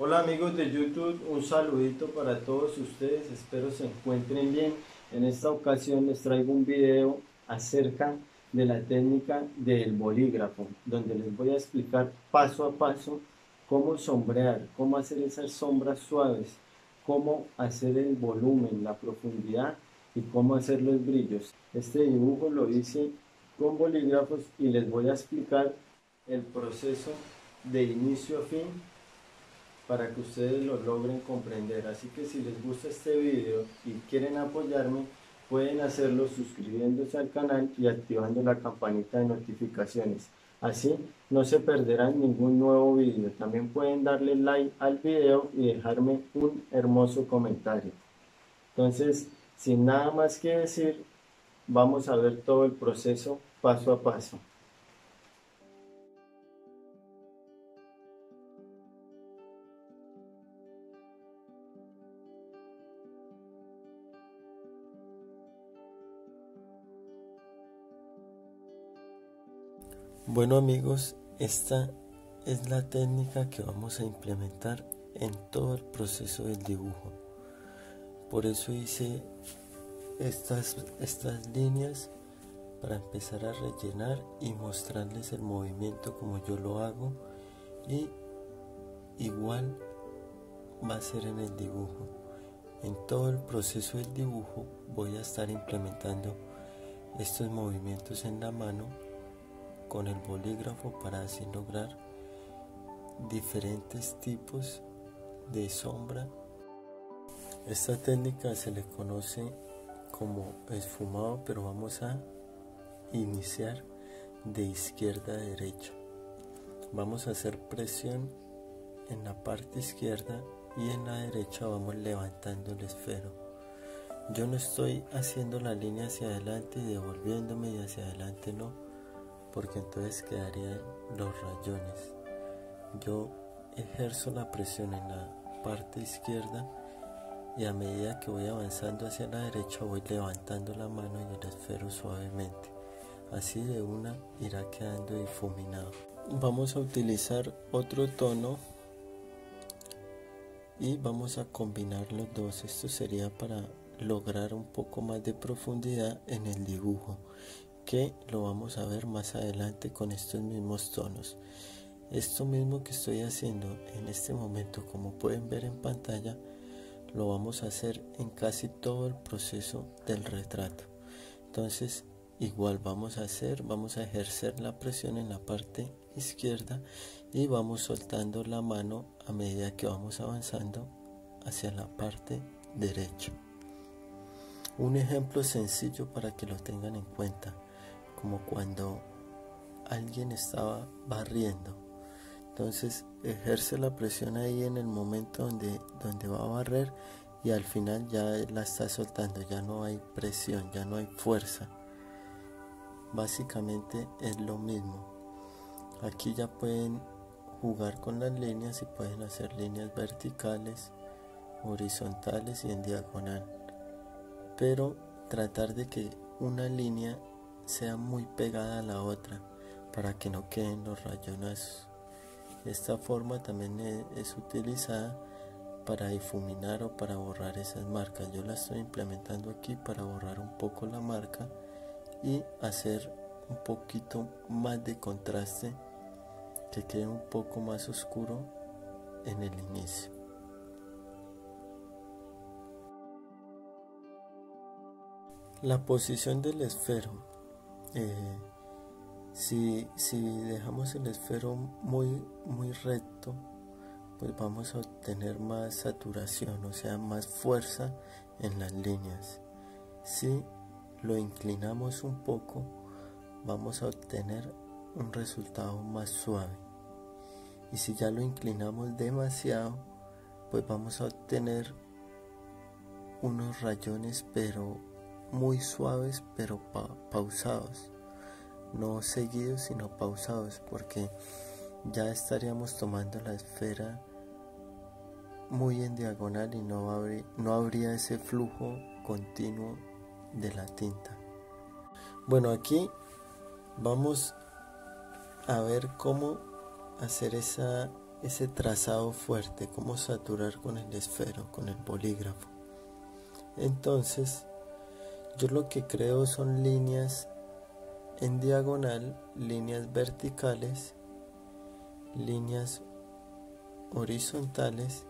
Hola amigos de YouTube, un saludito para todos ustedes, espero se encuentren bien. En esta ocasión les traigo un video acerca de la técnica del bolígrafo, donde les voy a explicar paso a paso cómo sombrear, cómo hacer esas sombras suaves, cómo hacer el volumen, la profundidad y cómo hacer los brillos. Este dibujo lo hice con bolígrafos y les voy a explicar el proceso de inicio a fin para que ustedes lo logren comprender. Así que si les gusta este video y quieren apoyarme, pueden hacerlo suscribiéndose al canal y activando la campanita de notificaciones. Así no se perderán ningún nuevo video. También pueden darle like al video y dejarme un hermoso comentario. Entonces, sin nada más que decir, vamos a ver todo el proceso paso a paso. Bueno amigos, esta es la técnica que vamos a implementar en todo el proceso del dibujo. Por eso hice estas líneas para empezar a rellenar y mostrarles el movimiento como yo lo hago, y igual va a ser en el dibujo. En todo el proceso del dibujo voy a estar implementando estos movimientos en la mano con el bolígrafo para así lograr diferentes tipos de sombra. Esta técnica se le conoce como esfumado, pero vamos a iniciar de izquierda a derecha. Vamos a hacer presión en la parte izquierda y en la derecha vamos levantando el esfero. Yo no estoy haciendo la línea hacia adelante y devolviéndome, y hacia adelante no, porque entonces quedarían los rayones. Yo ejerzo la presión en la parte izquierda y a medida que voy avanzando hacia la derecha voy levantando la mano y el esfero suavemente. Así de una irá quedando difuminado. Vamos a utilizar otro tono y vamos a combinar los dos. Esto sería para lograr un poco más de profundidad en el dibujo, que lo vamos a ver más adelante con estos mismos tonos. Esto mismo que estoy haciendo en este momento, como pueden ver en pantalla, lo vamos a hacer en casi todo el proceso del retrato. Entonces igual vamos a ejercer la presión en la parte izquierda y vamos soltando la mano a medida que vamos avanzando hacia la parte derecha. Un ejemplo sencillo para que lo tengan en cuenta, como cuando alguien estaba barriendo. Entonces ejerce la presión ahí en el momento donde va a barrer, y al final ya la está soltando, ya no hay presión, ya no hay fuerza. Básicamente es lo mismo. Aquí ya pueden jugar con las líneas y pueden hacer líneas verticales, horizontales y en diagonal, pero tratar de que una línea sea muy pegada a la otra para que no queden los rayonazos. Esta forma también es utilizada para difuminar o para borrar esas marcas. Yo la estoy implementando aquí para borrar un poco la marca y hacer un poquito más de contraste, que quede un poco más oscuro en el inicio. La posición del esfero, si dejamos el esfero muy recto, pues vamos a obtener más saturación, o sea, más fuerza en las líneas. Si lo inclinamos un poco, vamos a obtener un resultado más suave. Y si ya lo inclinamos demasiado, pues vamos a obtener unos rayones pero muy suaves, pero pausados, no seguidos sino pausados, porque ya estaríamos tomando la esfera muy en diagonal y no habría ese flujo continuo de la tinta. Bueno, aquí vamos a ver cómo hacer esa ese trazado fuerte, cómo saturar con el esfero, con el bolígrafo. Entonces, yo lo que creo son líneas en diagonal, líneas verticales, líneas horizontales,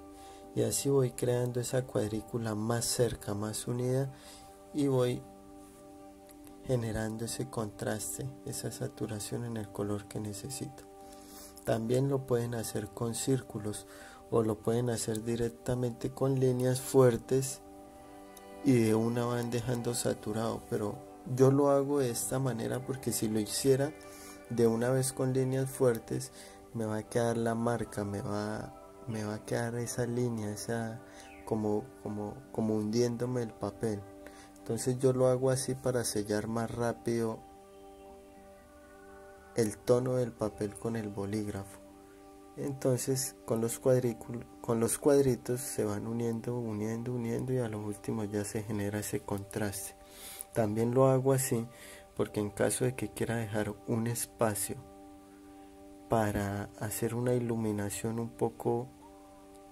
y así voy creando esa cuadrícula más cerca, más unida, y voy generando ese contraste, esa saturación en el color que necesito. También lo pueden hacer con círculos o lo pueden hacer directamente con líneas fuertes y de una van dejando saturado, pero yo lo hago de esta manera porque si lo hiciera de una vez con líneas fuertes me va a quedar la marca, me va a quedar esa línea, esa como hundiéndome el papel. Entonces yo lo hago así para sellar más rápido el tono del papel con el bolígrafo. Entonces con los cuadritos se van uniendo y a lo último ya se genera ese contraste. También lo hago así porque en caso de que quiera dejar un espacio para hacer una iluminación un poco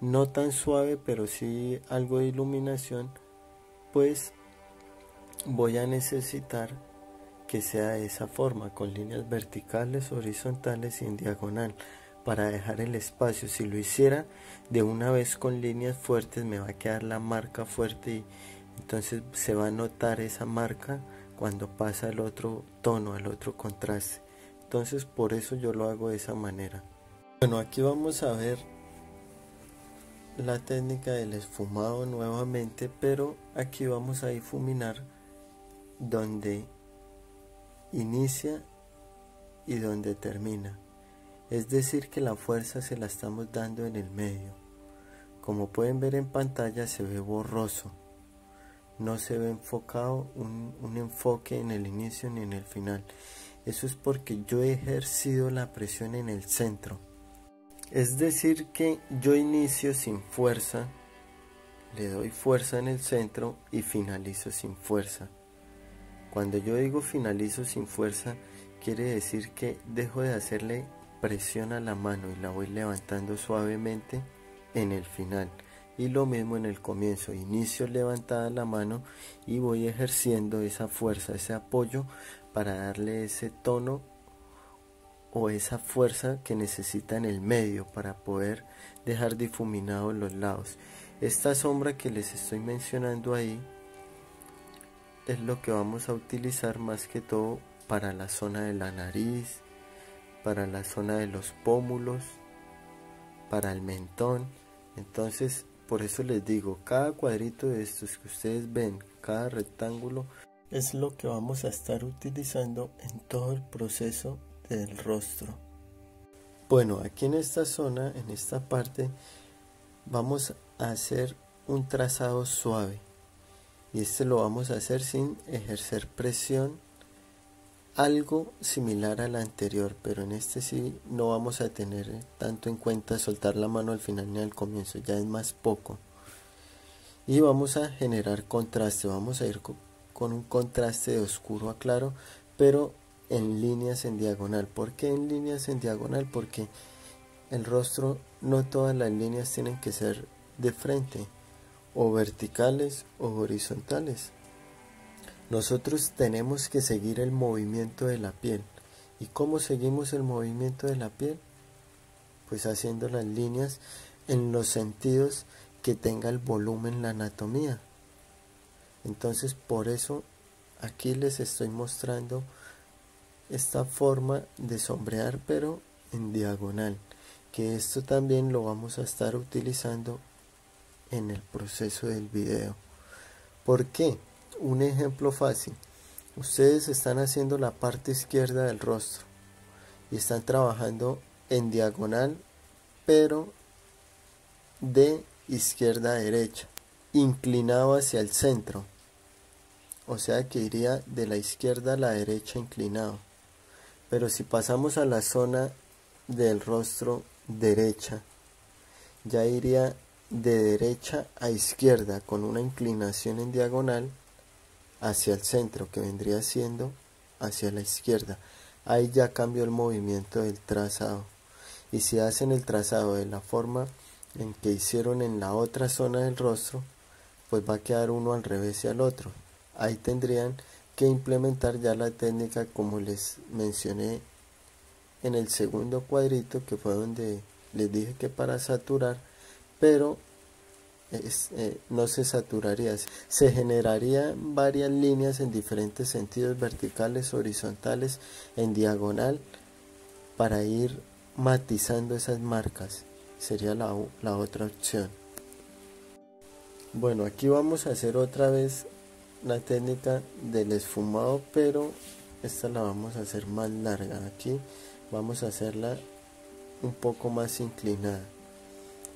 no tan suave, pero sí algo de iluminación, pues voy a necesitar que sea de esa forma, con líneas verticales, horizontales y en diagonal, para dejar el espacio. Si lo hiciera de una vez con líneas fuertes me va a quedar la marca fuerte y entonces se va a notar esa marca cuando pasa al otro tono, al otro contraste. Entonces por eso yo lo hago de esa manera. Bueno, aquí vamos a ver la técnica del esfumado nuevamente, pero aquí vamos a difuminar donde inicia y donde termina, es decir que la fuerza se la estamos dando en el medio. Como pueden ver en pantalla se ve borroso, no se ve enfocado un enfoque en el inicio ni en el final. Eso es porque yo he ejercido la presión en el centro, es decir que yo inicio sin fuerza, le doy fuerza en el centro y finalizo sin fuerza. Cuando yo digo finalizo sin fuerza, quiere decir que dejo de hacerle presión a la mano y la voy levantando suavemente en el final. Y lo mismo en el comienzo, inicio levantada la mano y voy ejerciendo esa fuerza, ese apoyo para darle ese tono o esa fuerza que necesita en el medio para poder dejar difuminados los lados. Esta sombra que les estoy mencionando ahí es lo que vamos a utilizar más que todo para la zona de la nariz, para la zona de los pómulos, para el mentón. Entonces por eso les digo, cada cuadrito de estos que ustedes ven, cada rectángulo, es lo que vamos a estar utilizando en todo el proceso del rostro. Bueno, aquí en esta zona, en esta parte, vamos a hacer un trazado suave. Y este lo vamos a hacer sin ejercer presión, algo similar al anterior, pero en este sí no vamos a tener tanto en cuenta soltar la mano al final ni al comienzo, ya es más poco. Y vamos a generar contraste, vamos a ir con un contraste de oscuro a claro, pero en líneas en diagonal. ¿Por qué en líneas en diagonal? Porque el rostro no todas las líneas tienen que ser de frente, o verticales o horizontales. Nosotros tenemos que seguir el movimiento de la piel. ¿Y cómo seguimos el movimiento de la piel? Pues haciendo las líneas en los sentidos que tenga el volumen, la anatomía. Entonces por eso aquí les estoy mostrando esta forma de sombrear, pero en diagonal, que esto también lo vamos a estar utilizando en el proceso del video. ¿Por qué? Un ejemplo fácil. Ustedes están haciendo la parte izquierda del rostro y están trabajando en diagonal, pero de izquierda a derecha, inclinado hacia el centro. O sea que iría de la izquierda a la derecha inclinado. Pero si pasamos a la zona del rostro derecha, ya iría de derecha a izquierda con una inclinación en diagonal hacia el centro, que vendría siendo hacia la izquierda. Ahí ya cambió el movimiento del trazado. Y si hacen el trazado de la forma en que hicieron en la otra zona del rostro, pues va a quedar uno al revés y al otro. Ahí tendrían que implementar ya la técnica como les mencioné en el segundo cuadrito, que fue donde les dije que para saturar, pero no se saturaría, se generarían varias líneas en diferentes sentidos, verticales, horizontales, en diagonal, para ir matizando esas marcas. Sería la otra opción. Bueno, aquí vamos a hacer otra vez la técnica del esfumado, pero esta la vamos a hacer más larga. Aquí vamos a hacerla un poco más inclinada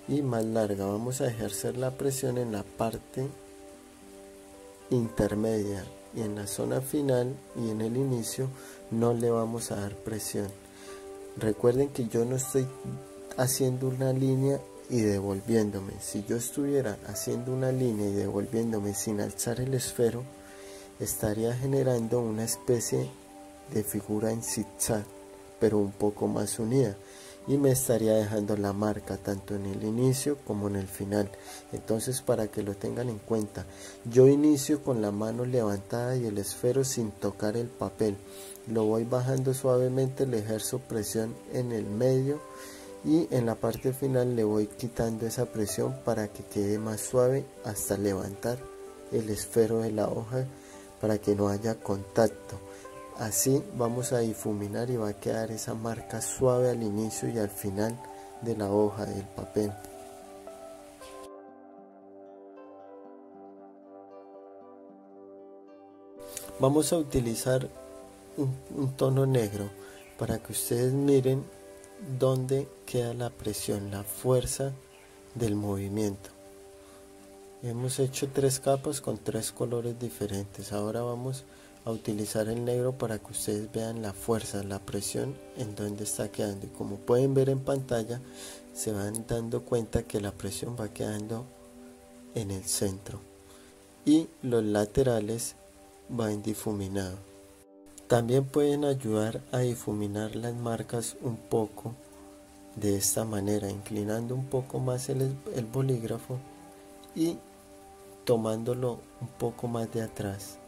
y más larga. Vamos a ejercer la presión en la parte intermedia, y en la zona final y en el inicio no le vamos a dar presión. Recuerden que yo no estoy haciendo una línea y devolviéndome. Si yo estuviera haciendo una línea y devolviéndome sin alzar el esfero, estaría generando una especie de figura en zigzag, pero un poco más unida, y me estaría dejando la marca tanto en el inicio como en el final. Entonces, para que lo tengan en cuenta, yo inicio con la mano levantada y el esfero sin tocar el papel, lo voy bajando suavemente, le ejerzo presión en el medio y en la parte final le voy quitando esa presión para que quede más suave hasta levantar el esfero de la hoja para que no haya contacto. Así vamos a difuminar y va a quedar esa marca suave al inicio y al final de la hoja del papel. Vamos a utilizar un tono negro para que ustedes miren dónde queda la presión, la fuerza del movimiento. Hemos hecho 3 capas con 3 colores diferentes. Ahora vamos a utilizar el negro para que ustedes vean la fuerza, la presión en donde está quedando. Y como pueden ver en pantalla, se van dando cuenta que la presión va quedando en el centro y los laterales van difuminados. También pueden ayudar a difuminar las marcas un poco de esta manera, inclinando un poco más el bolígrafo y tomándolo un poco más de atrás.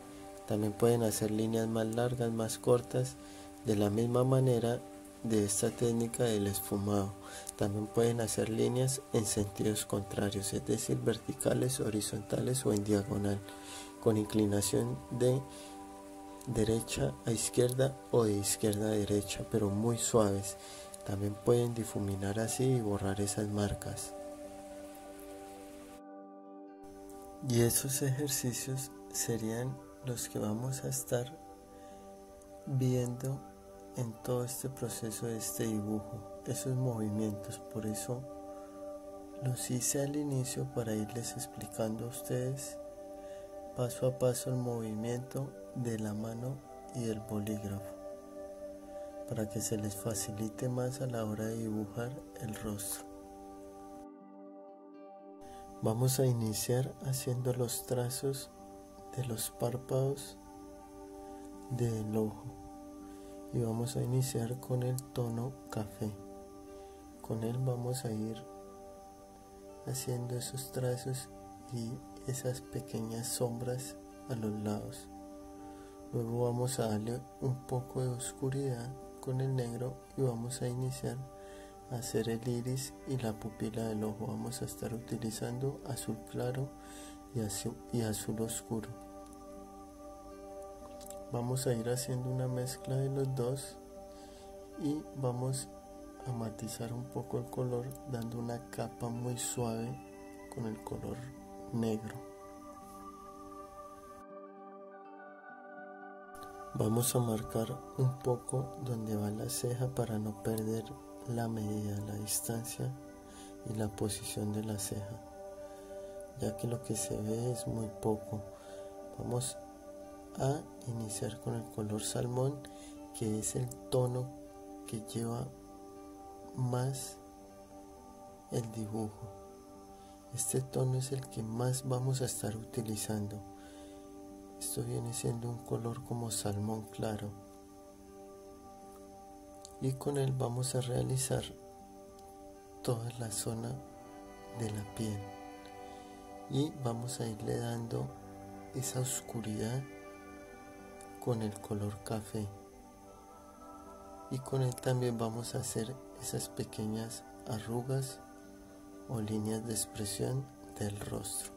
También pueden hacer líneas más largas, más cortas, de la misma manera de esta técnica del esfumado. También pueden hacer líneas en sentidos contrarios, es decir, verticales, horizontales o en diagonal, con inclinación de derecha a izquierda o de izquierda a derecha, pero muy suaves. También pueden difuminar así y borrar esas marcas. Y esos ejercicios serían los que vamos a estar viendo en todo este proceso de este dibujo, esos movimientos. Por eso los hice al inicio, para irles explicando a ustedes paso a paso el movimiento de la mano y del bolígrafo, para que se les facilite más a la hora de dibujar el rostro. Vamos a iniciar haciendo los trazos de los párpados del ojo y vamos a iniciar con el tono café. Con él vamos a ir haciendo esos trazos y esas pequeñas sombras a los lados. Luego vamos a darle un poco de oscuridad con el negro y vamos a iniciar a hacer el iris y la pupila del ojo. Vamos a estar utilizando azul claro y azul oscuro. Vamos a ir haciendo una mezcla de los dos y vamos a matizar un poco el color, dando una capa muy suave con el color negro. Vamos a marcar un poco donde va la ceja para no perder la medida, la distancia y la posición de la ceja, ya que lo que se ve es muy poco. Vamos a iniciar con el color salmón, que es el tono que lleva más el dibujo. Este tono es el que más vamos a estar utilizando. Esto viene siendo un color como salmón claro, y con él vamos a realizar toda la zona de la piel y vamos a irle dando esa oscuridad con el color café, y con él también vamos a hacer esas pequeñas arrugas o líneas de expresión del rostro.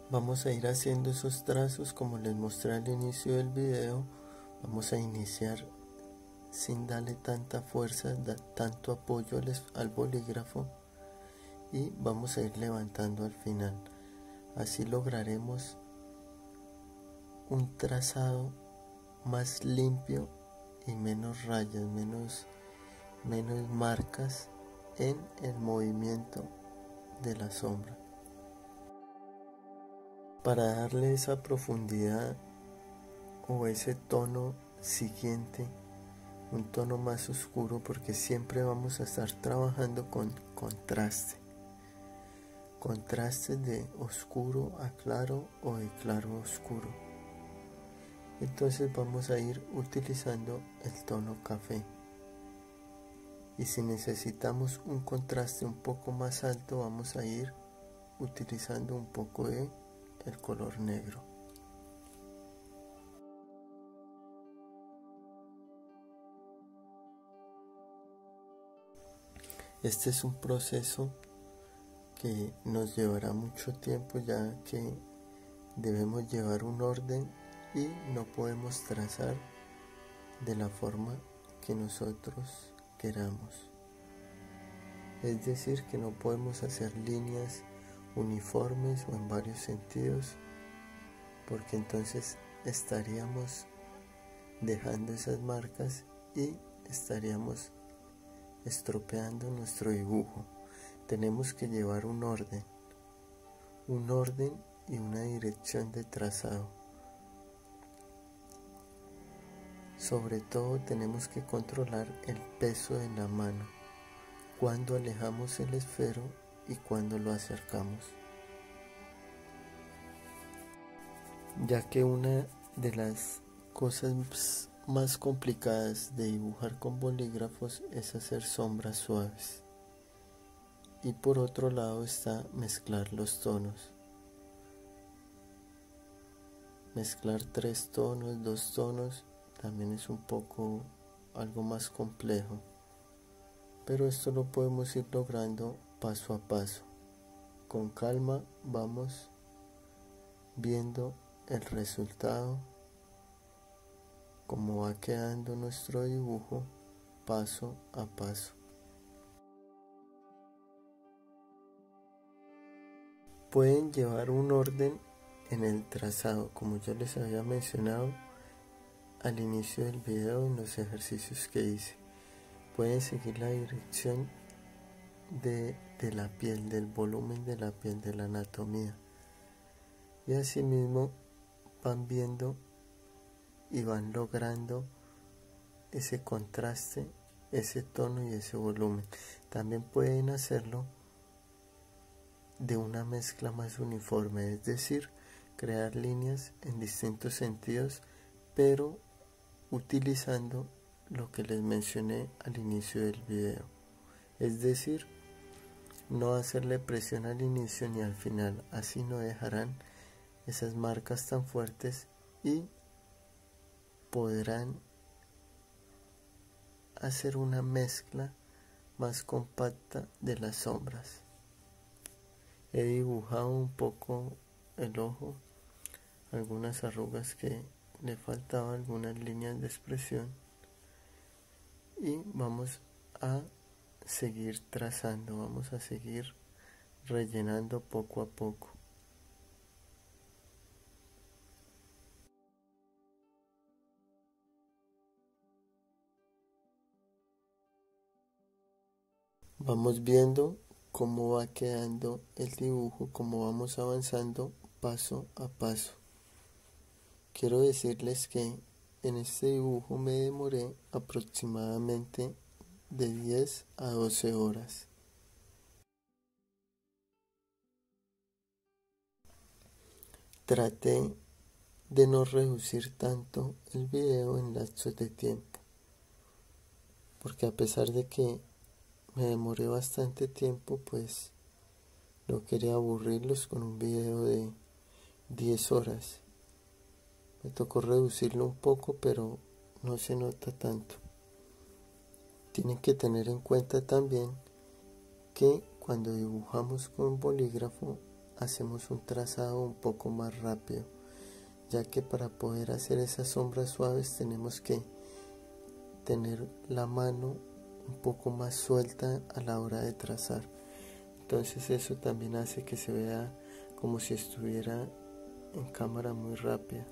Vamos a ir haciendo esos trazos como les mostré al inicio del video. Vamos a iniciar sin darle tanta fuerza, tanto apoyo al bolígrafo, y vamos a ir levantando al final. Así lograremos un trazado más limpio y menos rayas, menos marcas en el movimiento de la sombra. Para darle esa profundidad o ese tono siguiente, un tono más oscuro, porque siempre vamos a estar trabajando con contraste de oscuro a claro o de claro a oscuro. Entonces vamos a ir utilizando el tono café, y si necesitamos un contraste un poco más alto, vamos a ir utilizando un poco de el color negro. Este es un proceso que nos llevará mucho tiempo, ya que debemos llevar un orden y no podemos trazar de la forma que nosotros queramos. Es decir, que no podemos hacer líneas uniformes o en varios sentidos, porque entonces estaríamos dejando esas marcas y estaríamos estropeando nuestro dibujo. Tenemos que llevar un orden y una dirección de trazado. Sobre todo tenemos que controlar el peso de la mano, cuando alejamos el esfero y cuando lo acercamos, ya que una de las cosas más complicadas de dibujar con bolígrafos es hacer sombras suaves, y por otro lado está mezclar los tonos. Mezclar 3 tonos, 2 tonos también es un poco algo más complejo, pero esto lo podemos ir logrando paso a paso. Con calma vamos viendo el resultado, cómo va quedando nuestro dibujo paso a paso. Pueden llevar un orden en el trazado, como ya les había mencionado al inicio del video en los ejercicios que hice. Pueden seguir la dirección de la piel, del volumen de la piel, de la anatomía, y asimismo van viendo y van logrando ese contraste, ese tono y ese volumen. También pueden hacerlo de una mezcla más uniforme, es decir, crear líneas en distintos sentidos, pero utilizando lo que les mencioné al inicio del video, es decir, no hacerle presión al inicio ni al final. Así no dejarán esas marcas tan fuertes y podrán hacer una mezcla más compacta de las sombras. He dibujado un poco el ojo, algunas arrugas que le faltaban, algunas líneas de expresión, y vamos a seguir trazando, vamos a seguir rellenando poco a poco. Vamos viendo cómo va quedando el dibujo, cómo vamos avanzando paso a paso. Quiero decirles que en este dibujo me demoré aproximadamente de 10 a 12 horas. Traté de no reducir tanto el video en lapsos de tiempo, porque a pesar de que me demoré bastante tiempo, pues no quería aburrirlos con un video de 10 horas. Me tocó reducirlo un poco, pero no se nota tanto. Tienen que tener en cuenta también que cuando dibujamos con bolígrafo hacemos un trazado un poco más rápido, ya que para poder hacer esas sombras suaves tenemos que tener la mano un poco más suelta a la hora de trazar. Entonces eso también hace que se vea como si estuviera en cámara muy rápida.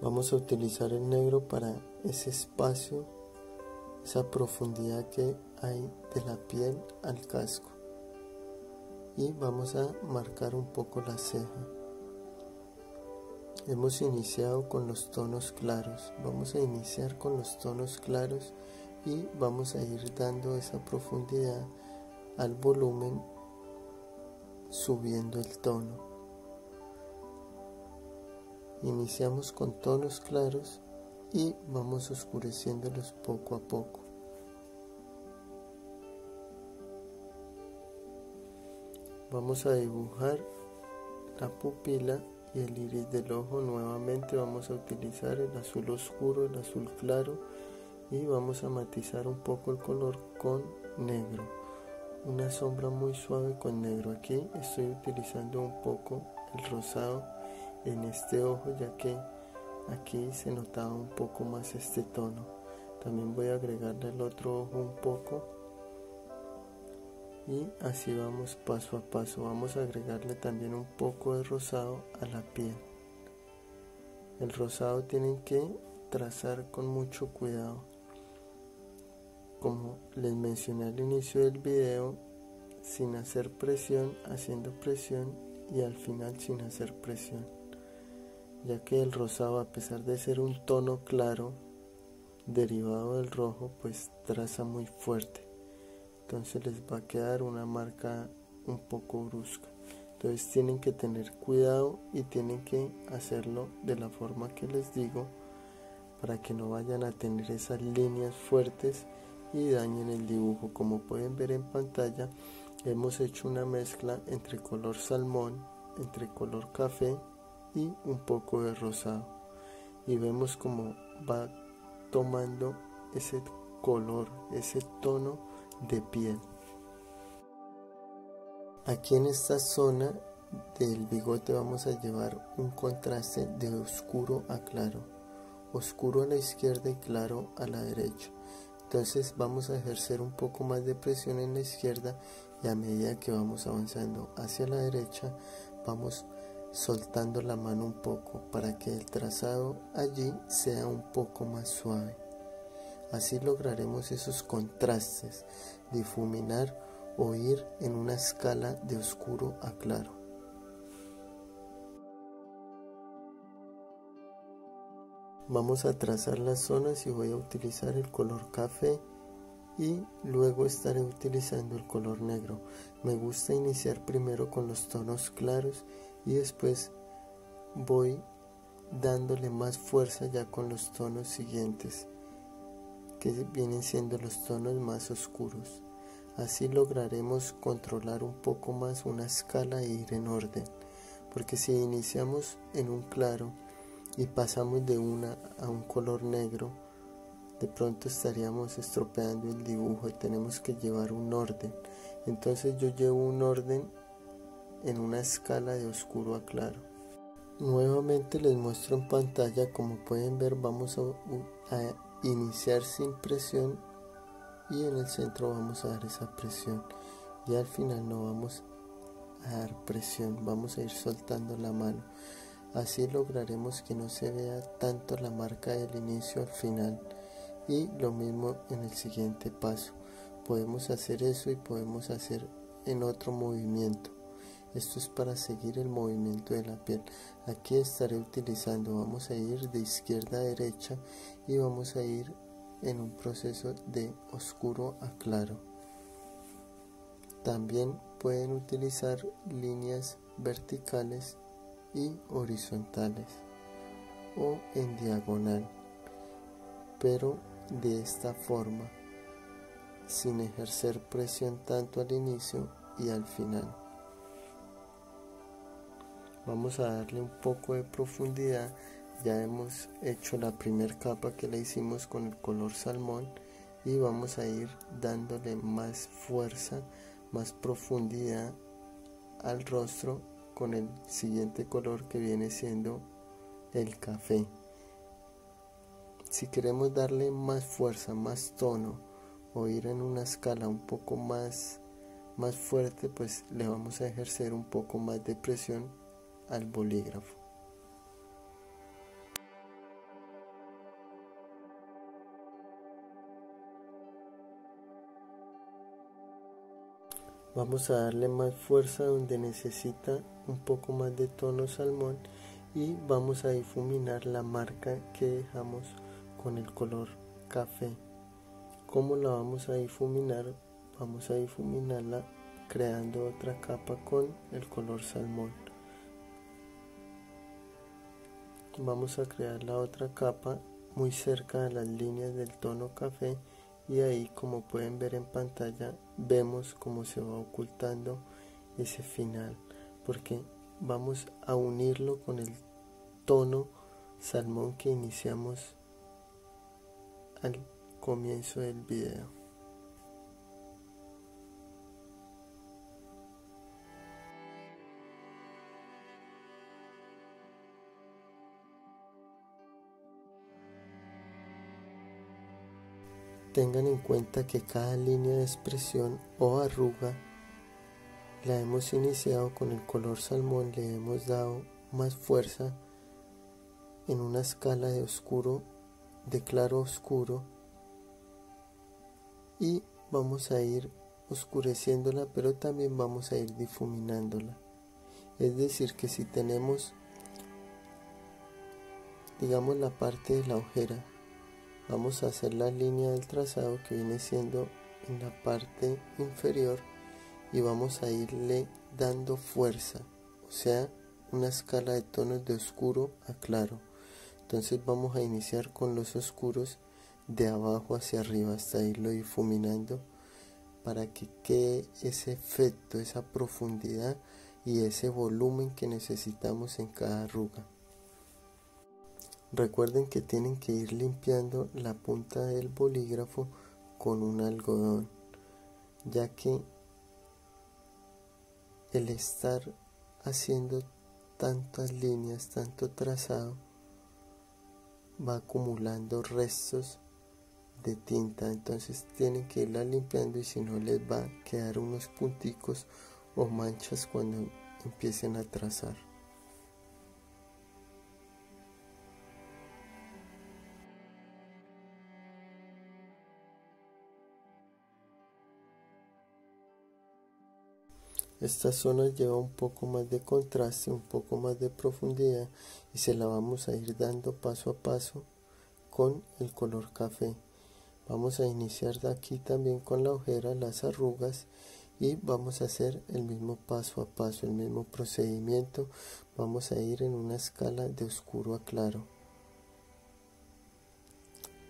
Vamos a utilizar el negro para ese espacio, esa profundidad que hay de la piel al casco. Y vamos a marcar un poco la ceja. Hemos iniciado con los tonos claros. Vamos a iniciar con los tonos claros y vamos a ir dando esa profundidad al volumen, subiendo el tono. Iniciamos con tonos claros y vamos oscureciéndolos poco a poco. Vamos a dibujar la pupila y el iris del ojo. Nuevamente vamos a utilizar el azul oscuro, el azul claro, y vamos a matizar un poco el color con negro. Una sombra muy suave con negro. Aquí estoy utilizando un poco el rosado en este ojo, ya que aquí se notaba un poco más este tono. También voy a agregarle al otro ojo un poco. Y así vamos paso a paso. Vamos a agregarle también un poco de rosado a la piel. El rosado tienen que trazar con mucho cuidado. Como les mencioné al inicio del video, sin hacer presión, haciendo presión, y al final sin hacer presión, ya que el rosado, a pesar de ser un tono claro derivado del rojo, pues traza muy fuerte. Entonces les va a quedar una marca un poco brusca. Entonces tienen que tener cuidado y tienen que hacerlo de la forma que les digo, para que no vayan a tener esas líneas fuertes y dañen el dibujo. Como pueden ver en pantalla, hemos hecho una mezcla entre color salmón, entre color café y un poco de rosado, y vemos cómo va tomando ese color, ese tono de piel. Aquí en esta zona del bigote vamos a llevar un contraste de oscuro a claro, oscuro a la izquierda y claro a la derecha. Entonces vamos a ejercer un poco más de presión en la izquierda, y a medida que vamos avanzando hacia la derecha vamos soltando la mano un poco para que el trazado allí sea un poco más suave. Así lograremos esos contrastes, difuminar o ir en una escala de oscuro a claro. Vamos a trazar las zonas y voy a utilizar el color café y luego estaré utilizando el color negro. Me gusta iniciar primero con los tonos claros y después voy dándole más fuerza ya con los tonos siguientes, que vienen siendo los tonos más oscuros. Así lograremos controlar un poco más una escala e ir en orden, porque si iniciamos en un claro y pasamos de una a un color negro, de pronto estaríamos estropeando el dibujo y tenemos que llevar un orden. Entonces yo llevo un orden en una escala de oscuro a claro. Nuevamente les muestro en pantalla. Como pueden ver, vamos a iniciar sin presión y en el centro vamos a dar esa presión, y al final no vamos a dar presión, vamos a ir soltando la mano. Así lograremos que no se vea tanto la marca del inicio al final, y lo mismo en el siguiente paso. Podemos hacer eso y podemos hacer en otro movimiento. Esto es para seguir el movimiento de la piel. Aquí estaré utilizando, vamos a ir de izquierda a derecha y vamos a ir en un proceso de oscuro a claro. También pueden utilizar líneas verticales y horizontales o en diagonal, pero de esta forma, sin ejercer presión tanto al inicio y al final. Vamos a darle un poco de profundidad. Ya hemos hecho la primera capa que la hicimos con el color salmón y vamos a ir dándole más fuerza, más profundidad al rostro con el siguiente color que viene siendo el café. Si queremos darle más fuerza, más tono o ir en una escala un poco más fuerte, pues le vamos a ejercer un poco más de presión al bolígrafo. Vamos a darle más fuerza donde necesita un poco más de tono salmón y vamos a difuminar la marca que dejamos con el color café. ¿Cómo la vamos a difuminar? Vamos a difuminarla creando otra capa con el color salmón. Vamos a crear la otra capa muy cerca de las líneas del tono café y ahí, como pueden ver en pantalla, vemos cómo se va ocultando ese final, porque vamos a unirlo con el tono salmón que iniciamos al comienzo del video. Tengan en cuenta que cada línea de expresión o arruga la hemos iniciado con el color salmón, le hemos dado más fuerza en una escala de oscuro, de claro a oscuro, y vamos a ir oscureciéndola, pero también vamos a ir difuminándola. Es decir, que si tenemos, digamos, la parte de la ojera, vamos a hacer la línea del trazado que viene siendo en la parte inferior y vamos a irle dando fuerza, o sea, una escala de tonos de oscuro a claro. Entonces vamos a iniciar con los oscuros de abajo hacia arriba hasta irlo difuminando para que quede ese efecto, esa profundidad y ese volumen que necesitamos en cada arruga. Recuerden que tienen que ir limpiando la punta del bolígrafo con un algodón, ya que el estar haciendo tantas líneas, tanto trazado, va acumulando restos de tinta, entonces tienen que irla limpiando y si no les va a quedar unos punticos o manchas cuando empiecen a trazar. Esta zona lleva un poco más de contraste, un poco más de profundidad y se la vamos a ir dando paso a paso con el color café. Vamos a iniciar de aquí también con la ojera, las arrugas, y vamos a hacer el mismo paso a paso, el mismo procedimiento. Vamos a ir en una escala de oscuro a claro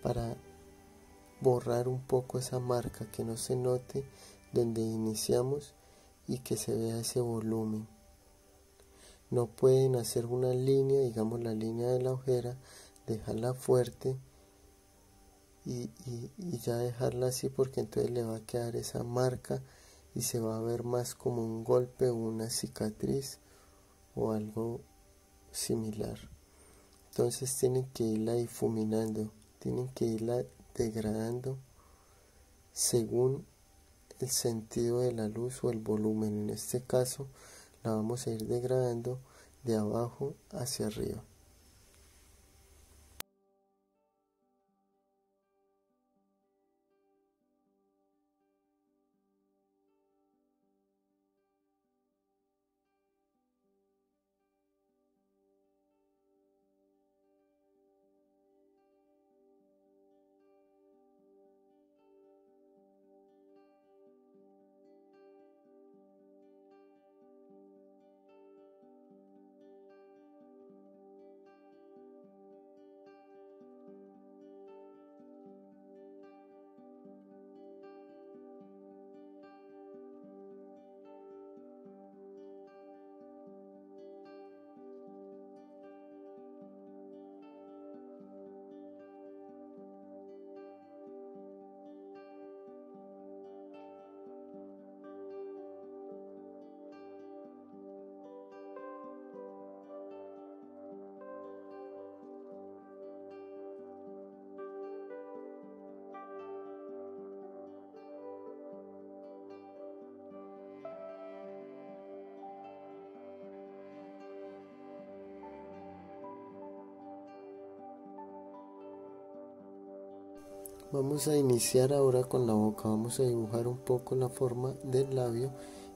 para borrar un poco esa marca, que no se note donde iniciamos y que se vea ese volumen. No pueden hacer una línea, digamos la línea de la ojera, dejarla fuerte y ya dejarla así, porque entonces le va a quedar esa marca y se va a ver más como un golpe o una cicatriz o algo similar. Entonces tienen que irla difuminando, tienen que irla degradando según el sentido de la luz o el volumen. En este caso la vamos a ir degradando de abajo hacia arriba. Vamos a iniciar ahora con la boca, vamos a dibujar un poco la forma del labio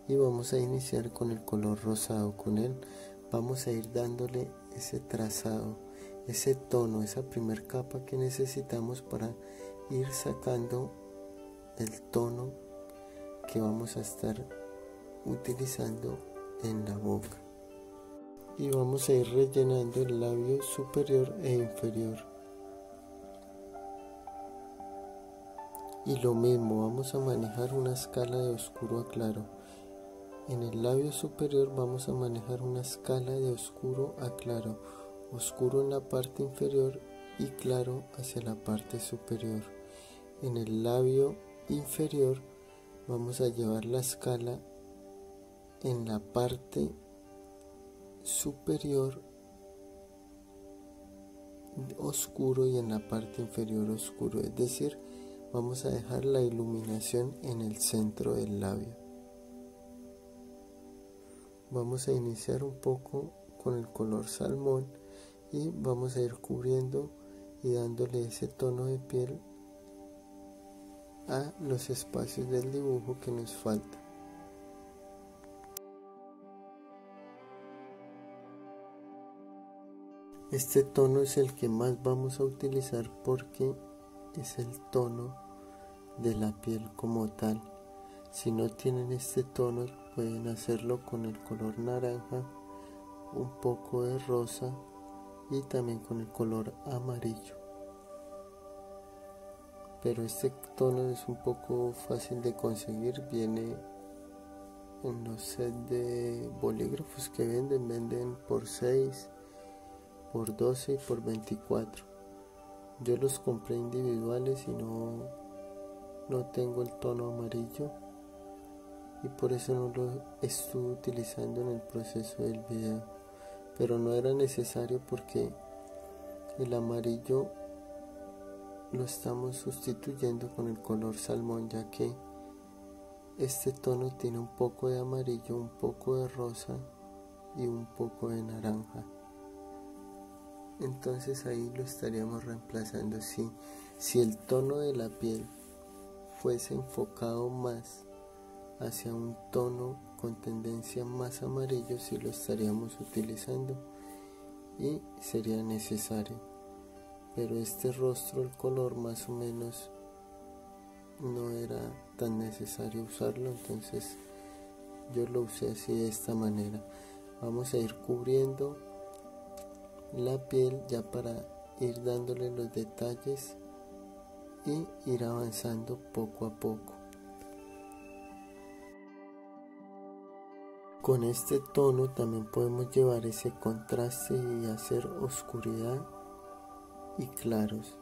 y vamos a iniciar con el color rosado. Con él vamos a ir dándole ese trazado, ese tono, esa primer capa que necesitamos para ir sacando el tono que vamos a estar utilizando en la boca. Y vamos a ir rellenando el labio superior e inferior. Y lo mismo, vamos a manejar una escala de oscuro a claro. En el labio superior vamos a manejar una escala de oscuro a claro, oscuro en la parte inferior y claro hacia la parte superior. En el labio inferior vamos a llevar la escala en la parte superior oscuro y en la parte inferior oscuro, es decir, vamos a dejar la iluminación en el centro del labio. Vamos a iniciar un poco con el color salmón y vamos a ir cubriendo y dándole ese tono de piel a los espacios del dibujo que nos falta. Este tono es el que más vamos a utilizar porque es el tono de la piel como tal. Si no tienen este tono pueden hacerlo con el color naranja, un poco de rosa y también con el color amarillo. Pero este tono es un poco fácil de conseguir, viene en los sets de bolígrafos que venden por 6, por 12 y por 24. Yo los compré individuales y no tengo el tono amarillo y por eso no lo estuve utilizando en el proceso del video, pero no era necesario porque el amarillo lo estamos sustituyendo con el color salmón, ya que este tono tiene un poco de amarillo, un poco de rosa y un poco de naranja. Entonces ahí lo estaríamos reemplazando. Si el tono de la piel fuese enfocado más hacia un tono con tendencia más amarillo, sí lo estaríamos utilizando y sería necesario, pero este rostro, el color más o menos no era tan necesario usarlo, entonces yo lo usé así, de esta manera. Vamos a ir cubriendo la piel ya para ir dándole los detalles y ir avanzando poco a poco. Con este tono también podemos llevar ese contraste y hacer oscuridad y claros,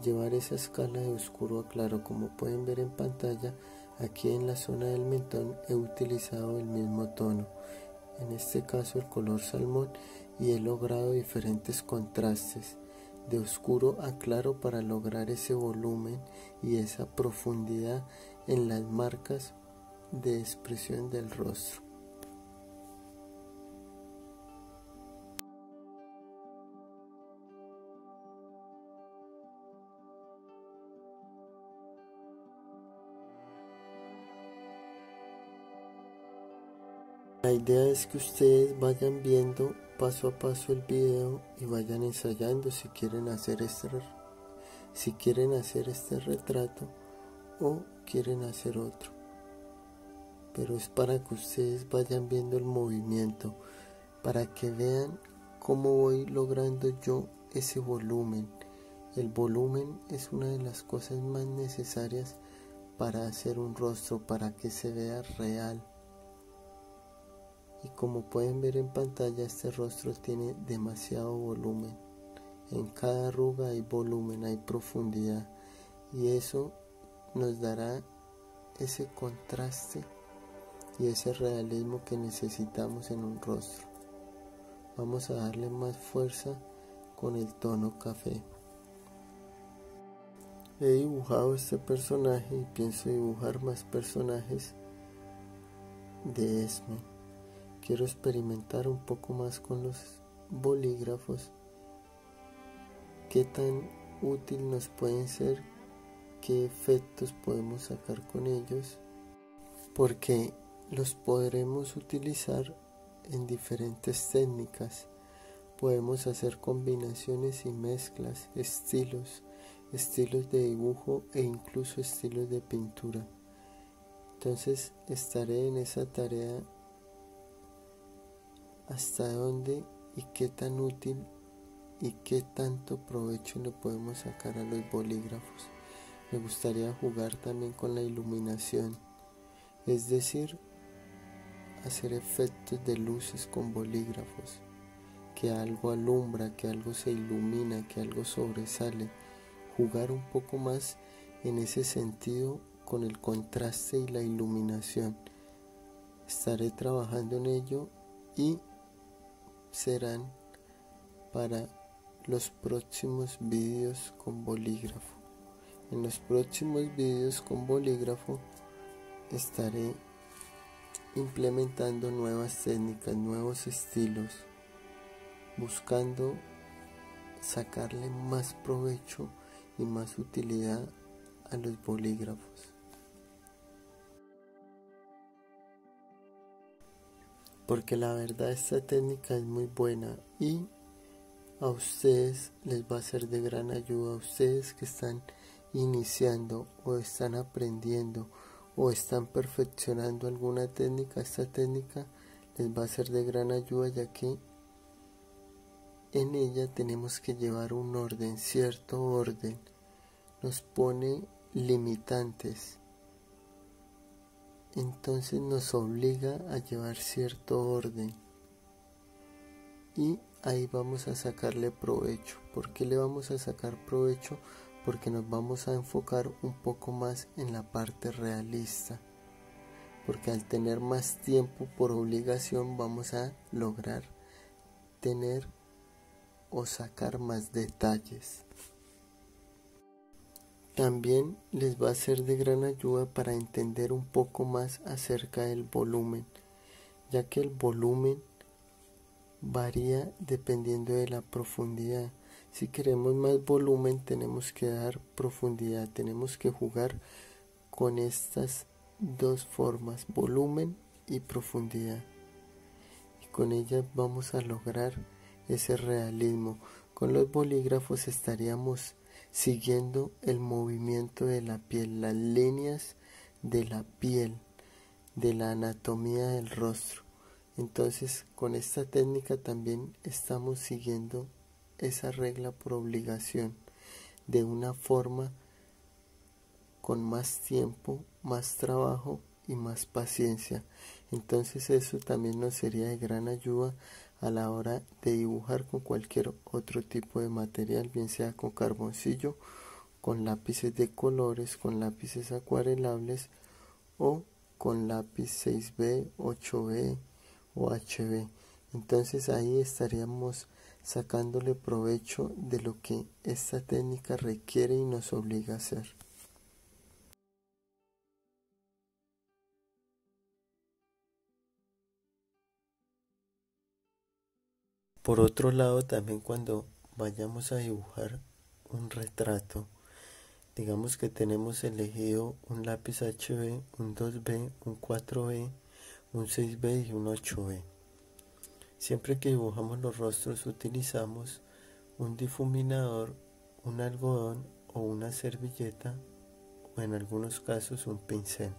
llevar esa escala de oscuro a claro. Como pueden ver en pantalla, aquí en la zona del mentón he utilizado el mismo tono, en este caso el color salmón, y he logrado diferentes contrastes de oscuro a claro para lograr ese volumen y esa profundidad en las marcas de expresión del rostro. La idea es que ustedes vayan viendo paso a paso el video y vayan ensayando si quieren hacer este retrato o quieren hacer otro. Pero es para que ustedes vayan viendo el movimiento, para que vean cómo voy logrando yo ese volumen. El volumen es una de las cosas más necesarias para hacer un rostro, para que se vea real. Y como pueden ver en pantalla, este rostro tiene demasiado volumen. En cada arruga hay volumen, hay profundidad, y eso nos dará ese contraste y ese realismo que necesitamos en un rostro. Vamos a darle más fuerza con el tono café. He dibujado este personaje y pienso dibujar más personajes de Esme. Quiero experimentar un poco más con los bolígrafos, qué tan útil nos pueden ser qué efectos podemos sacar con ellos, porque los podremos utilizar en diferentes técnicas. Podemos hacer combinaciones y mezclas, estilos de dibujo e incluso estilos de pintura. Entonces estaré en esa tarea hasta dónde y qué tan útil y qué tanto provecho le podemos sacar a los bolígrafos. Me gustaría jugar también con la iluminación, es decir, hacer efectos de luces con bolígrafos, que algo alumbra, que algo se ilumina, que algo sobresale, jugar un poco más en ese sentido con el contraste y la iluminación. Estaré trabajando en ello y serán para los próximos vídeos con bolígrafo. En los próximos vídeos con bolígrafo estaré implementando nuevas técnicas, nuevos estilos, buscando sacarle más provecho y más utilidad a los bolígrafos. Porque la verdad esta técnica es muy buena y a ustedes les va a ser de gran ayuda, a ustedes que están iniciando o están aprendiendo o están perfeccionando alguna técnica. Esta técnica les va a ser de gran ayuda, ya que en ella tenemos que llevar un orden, cierto orden. Nos pone limitantes, entonces nos obliga a llevar cierto orden y ahí vamos a sacarle provecho. ¿Por qué le vamos a sacar provecho? Porque nos vamos a enfocar un poco más en la parte realista, porque al tener más tiempo por obligación vamos a lograr tener o sacar más detalles. También les va a ser de gran ayuda para entender un poco más acerca del volumen, ya que el volumen varía dependiendo de la profundidad. Si queremos más volumen tenemos que dar profundidad, tenemos que jugar con estas dos formas, volumen y profundidad, y con ellas vamos a lograr ese realismo. Con los bolígrafos estaríamos siguiendo el movimiento de la piel, las líneas de la piel, de la anatomía del rostro. Entonces con esta técnica también estamos siguiendo esa regla por obligación, de una forma con más tiempo, más trabajo y más paciencia. Entonces eso también nos sería de gran ayuda a la hora de dibujar con cualquier otro tipo de material, bien sea con carboncillo, con lápices de colores, con lápices acuarelables o con lápiz 6B, 8B o HB. Entonces ahí estaríamos sacándole provecho de lo que esta técnica requiere y nos obliga a hacer. Por otro lado, también cuando vayamos a dibujar un retrato, digamos que tenemos elegido un lápiz HB, un 2B, un 4B, un 6B y un 8B. Siempre que dibujamos los rostros utilizamos un difuminador, un algodón o una servilleta, o en algunos casos un pincel.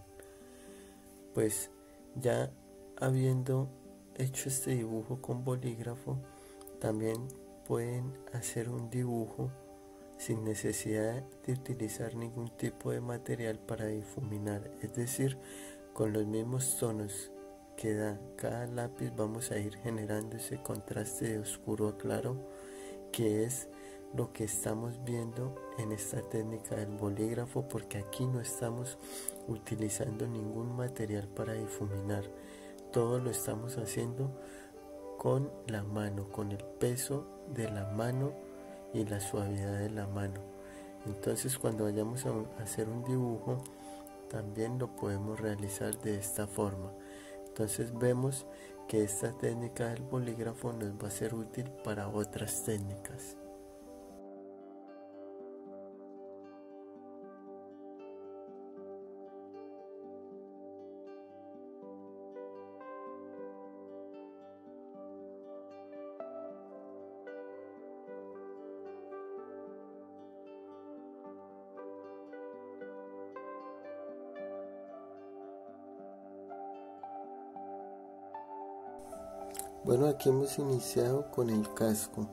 Pues ya habiendo hecho este dibujo con bolígrafo, también pueden hacer un dibujo sin necesidad de utilizar ningún tipo de material para difuminar, es decir, con los mismos tonos que da cada lápiz vamos a ir generando ese contraste de oscuro a claro, que es lo que estamos viendo en esta técnica del bolígrafo, porque aquí no estamos utilizando ningún material para difuminar, todo lo estamos haciendo con la mano, con el peso de la mano y la suavidad de la mano. Entonces cuando vayamos a hacer un dibujo también lo podemos realizar de esta forma. Entonces vemos que esta técnica del bolígrafo nos va a ser útil para otras técnicas. Bueno, aquí hemos iniciado con el casco.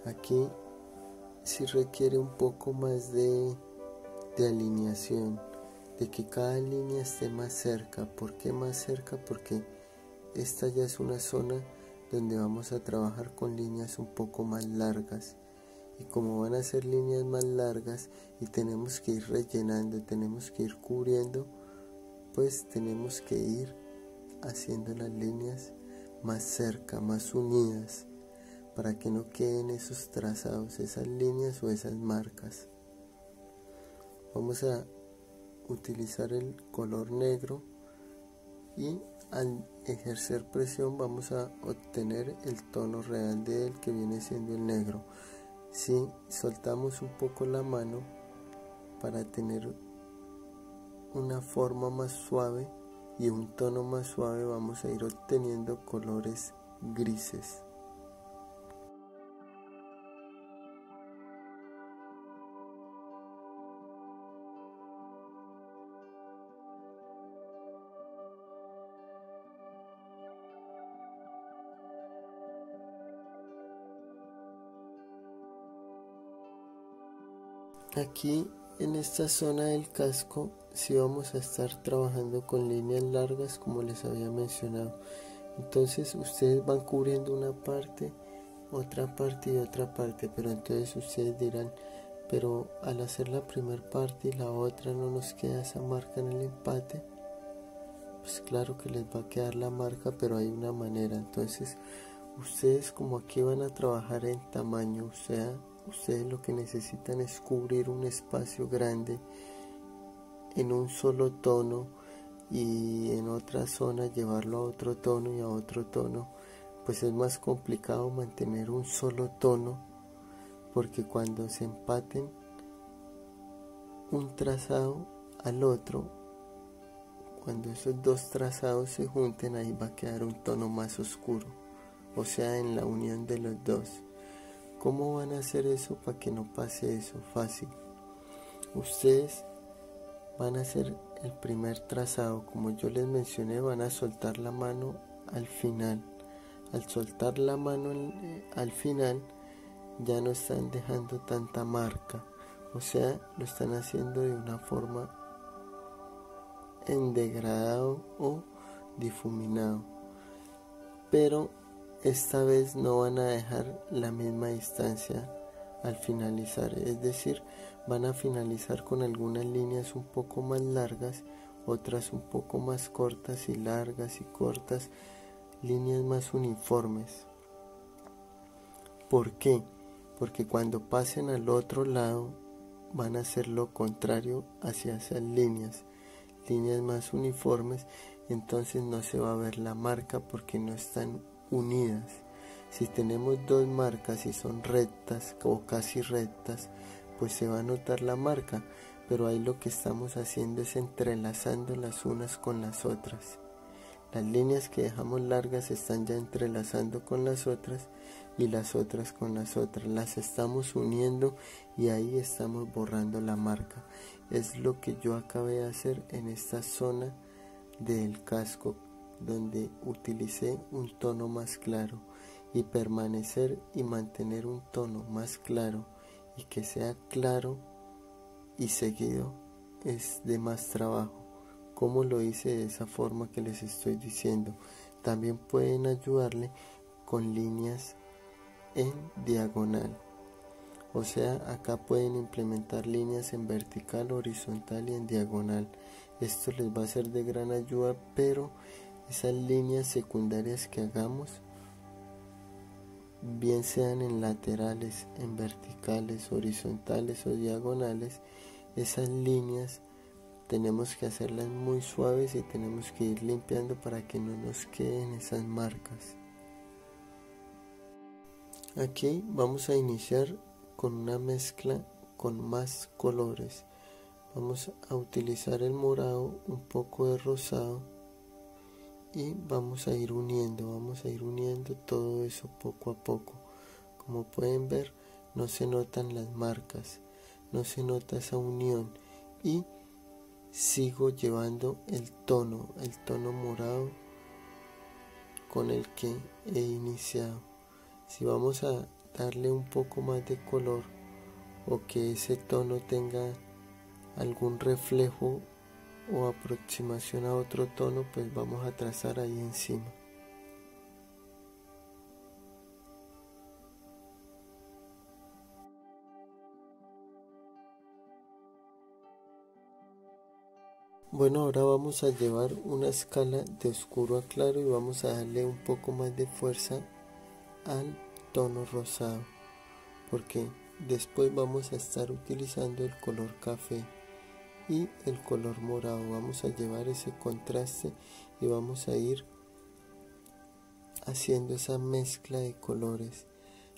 Aquí sí requiere un poco más de alineación, de que cada línea esté más cerca. ¿Por qué más cerca? Porque esta ya es una zona donde vamos a trabajar con líneas un poco más largas, y como van a ser líneas más largas y tenemos que ir rellenando, tenemos que ir cubriendo, pues tenemos que ir haciendo las líneas más cerca, más unidas, para que no queden esos trazados, esas líneas o esas marcas. Vamos a utilizar el color negro y al ejercer presión vamos a obtener el tono real de él, que viene siendo el negro. Si soltamos un poco la mano para tener una forma más suave y un tono más suave, vamos a ir obteniendo colores grises. Aquí en esta zona del casco sí vamos a estar trabajando con líneas largas, como les había mencionado. Entonces ustedes van cubriendo una parte, otra parte y otra parte, pero entonces ustedes dirán, pero al hacer la primera parte y la otra no nos queda esa marca en el empate. Pues claro que les va a quedar la marca, pero hay una manera. Entonces ustedes, como aquí van a trabajar en tamaño, o sea, ustedes lo que necesitan es cubrir un espacio grande en un solo tono, y en otra zona llevarlo a otro tono y a otro tono. Pues es más complicado mantener un solo tono, porque cuando se empaten un trazado al otro, cuando esos dos trazados se junten, ahí va a quedar un tono más oscuro, o sea, en la unión de los dos. ¿Cómo van a hacer eso para que no pase eso? Fácil. Ustedes van a hacer el primer trazado, como yo les mencioné, van a soltar la mano al final. Al soltar la mano al final, ya no están dejando tanta marca, o sea, lo están haciendo de una forma en degradado o difuminado, pero esta vez no van a dejar la misma distancia al finalizar, es decir, van a finalizar con algunas líneas un poco más largas, otras un poco más cortas y largas y cortas, líneas más uniformes. ¿Por qué? Porque cuando pasen al otro lado van a hacer lo contrario hacia esas líneas más uniformes, entonces no se va a ver la marca porque no están unidas. Si tenemos dos marcas y son rectas o casi rectas, pues se va a notar la marca, pero ahí lo que estamos haciendo es entrelazando las unas con las otras. Las líneas que dejamos largas se están ya entrelazando con las otras, y las otras con las otras, las estamos uniendo, y ahí estamos borrando la marca. Es lo que yo acabé de hacer en esta zona del casco, donde utilicé un tono más claro, y permanecer y mantener un tono más claro y que sea claro y seguido es de más trabajo. Como lo hice de esa forma que les estoy diciendo. También pueden ayudarle con líneas en diagonal, o sea, acá pueden implementar líneas en vertical, horizontal y en diagonal. Esto les va a ser de gran ayuda, pero esas líneas secundarias que hagamos, bien sean en laterales, en verticales, horizontales o diagonales, esas líneas tenemos que hacerlas muy suaves y tenemos que ir limpiando para que no nos queden esas marcas. Aquí vamos a iniciar con una mezcla con más colores. Vamos a utilizar el morado, un poco de rosado, y vamos a ir uniendo todo eso poco a poco. Como pueden ver, no se notan las marcas, no se nota esa unión, y sigo llevando el tono morado con el que he iniciado. Si vamos a darle un poco más de color o que ese tono tenga algún reflejo o aproximación a otro tono, pues vamos a trazar ahí encima. Bueno, ahora vamos a llevar una escala de oscuro a claro y vamos a darle un poco más de fuerza al tono rosado, porque después vamos a estar utilizando el color café y el color morado. Vamos a llevar ese contraste y vamos a ir haciendo esa mezcla de colores.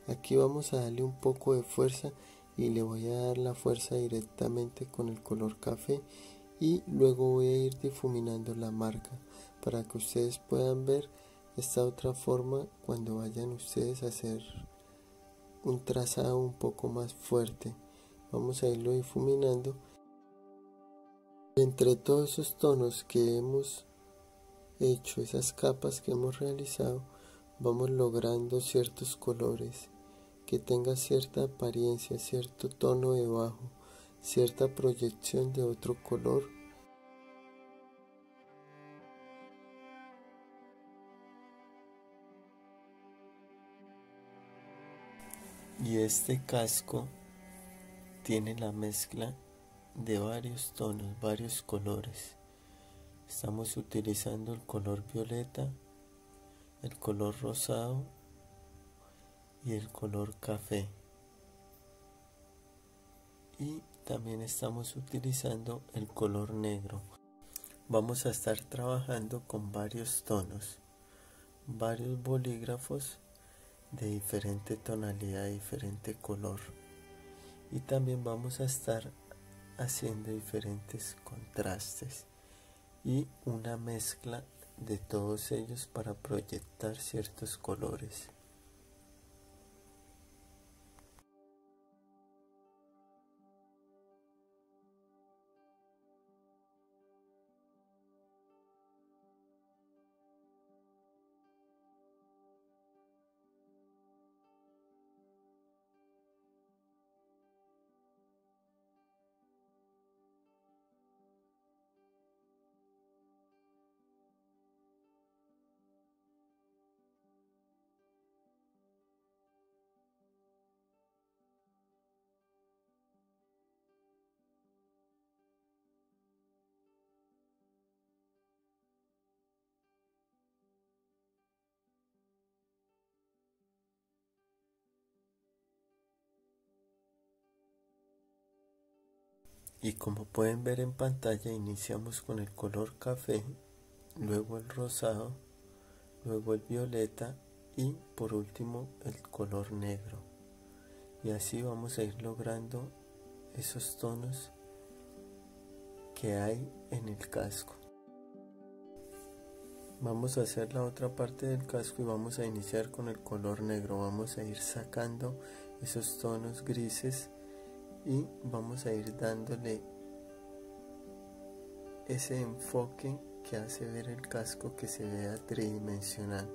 Aquí vamos a darle un poco de fuerza y le voy a dar la fuerza directamente con el color café y luego voy a ir difuminando la marca para que ustedes puedan ver esta otra forma cuando vayan ustedes a hacer un trazado un poco más fuerte. Vamos a irlo difuminando. Entre todos esos tonos que hemos hecho, esas capas que hemos realizado, vamos logrando ciertos colores que tenga cierta apariencia, cierto tono debajo, cierta proyección de otro color. Y este casco tiene la mezcla de varios tonos, varios colores. Estamos utilizando el color violeta, el color rosado y el color café. Y también estamos utilizando el color negro. Vamos a estar trabajando con varios tonos, varios bolígrafos de diferente tonalidad, diferente color. Y también vamos a estar haciendo diferentes contrastes y una mezcla de todos ellos para proyectar ciertos colores. Y como pueden ver en pantalla, iniciamos con el color café, luego el rosado, luego el violeta y por último el color negro. Y así vamos a ir logrando esos tonos que hay en el casco. Vamos a hacer la otra parte del casco y vamos a iniciar con el color negro. Vamos a ir sacando esos tonos grises y vamos a ir dándole ese enfoque que hace ver el casco que se vea tridimensional,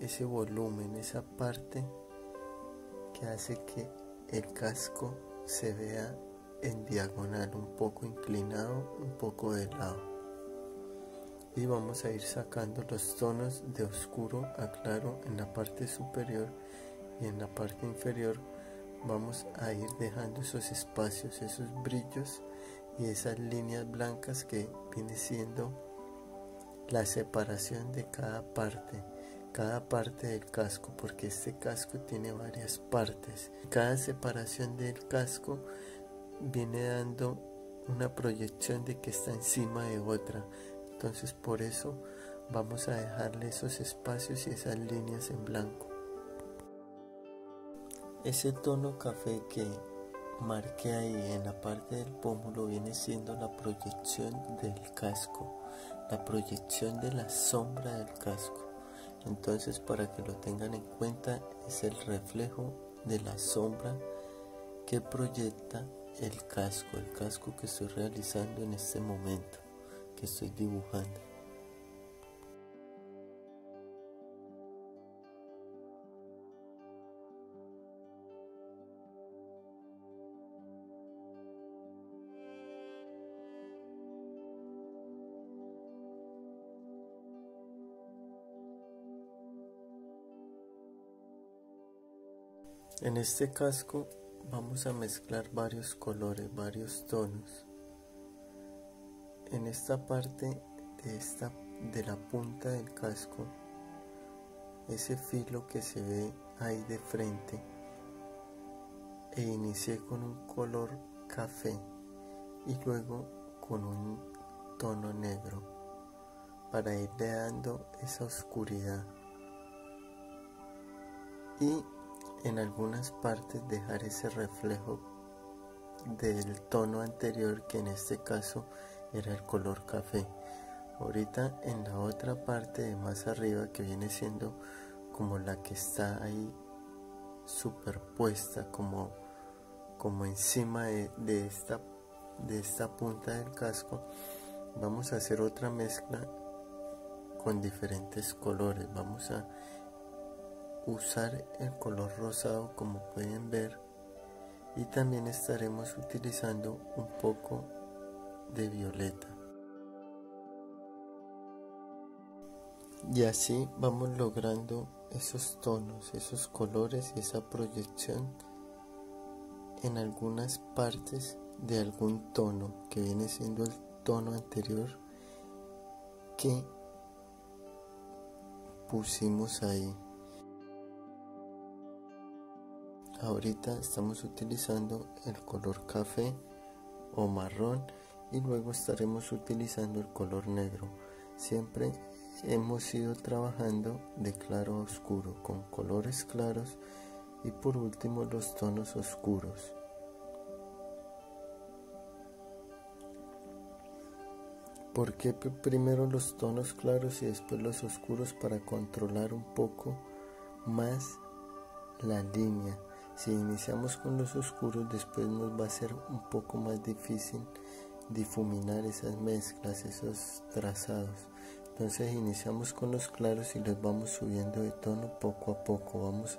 ese volumen, esa parte que hace que el casco se vea en diagonal, un poco inclinado, un poco de lado. Y vamos a ir sacando los tonos de oscuro a claro en la parte superior y en la parte inferior vamos a ir dejando esos espacios, esos brillos y esas líneas blancas que viene siendo la separación de cada parte del casco, porque este casco tiene varias partes. Cada separación del casco viene dando una proyección de que está encima de otra, entonces por eso vamos a dejarle esos espacios y esas líneas en blanco. Ese tono café que marqué ahí en la parte del pómulo viene siendo la proyección del casco, la proyección de la sombra del casco. Entonces, para que lo tengan en cuenta, es el reflejo de la sombra que proyecta el casco que estoy realizando en este momento, que estoy dibujando. En este casco vamos a mezclar varios colores, varios tonos. En esta parte de la punta del casco, ese filo que se ve ahí de frente, inicié con un color café y luego con un tono negro para irle dando esa oscuridad, y en algunas partes dejar ese reflejo del tono anterior, que en este caso era el color café. Ahorita en la otra parte de más arriba, que viene siendo como la que está ahí superpuesta, como encima de esta punta del casco, vamos a hacer otra mezcla con diferentes colores. Vamos a usar el color rosado, como pueden ver, y también estaremos utilizando un poco de violeta, y así vamos logrando esos tonos, esos colores y esa proyección en algunas partes de algún tono que viene siendo el tono anterior que pusimos ahí. Ahorita estamos utilizando el color café o marrón, y luego estaremos utilizando el color negro. Siempre hemos ido trabajando de claro a oscuro, con colores claros, y por último los tonos oscuros. ¿Por qué primero los tonos claros y después los oscuros? Para controlar un poco más la línea. Si iniciamos con los oscuros, después nos va a ser un poco más difícil difuminar esas mezclas, esos trazados. Entonces iniciamos con los claros y los vamos subiendo de tono poco a poco. Vamos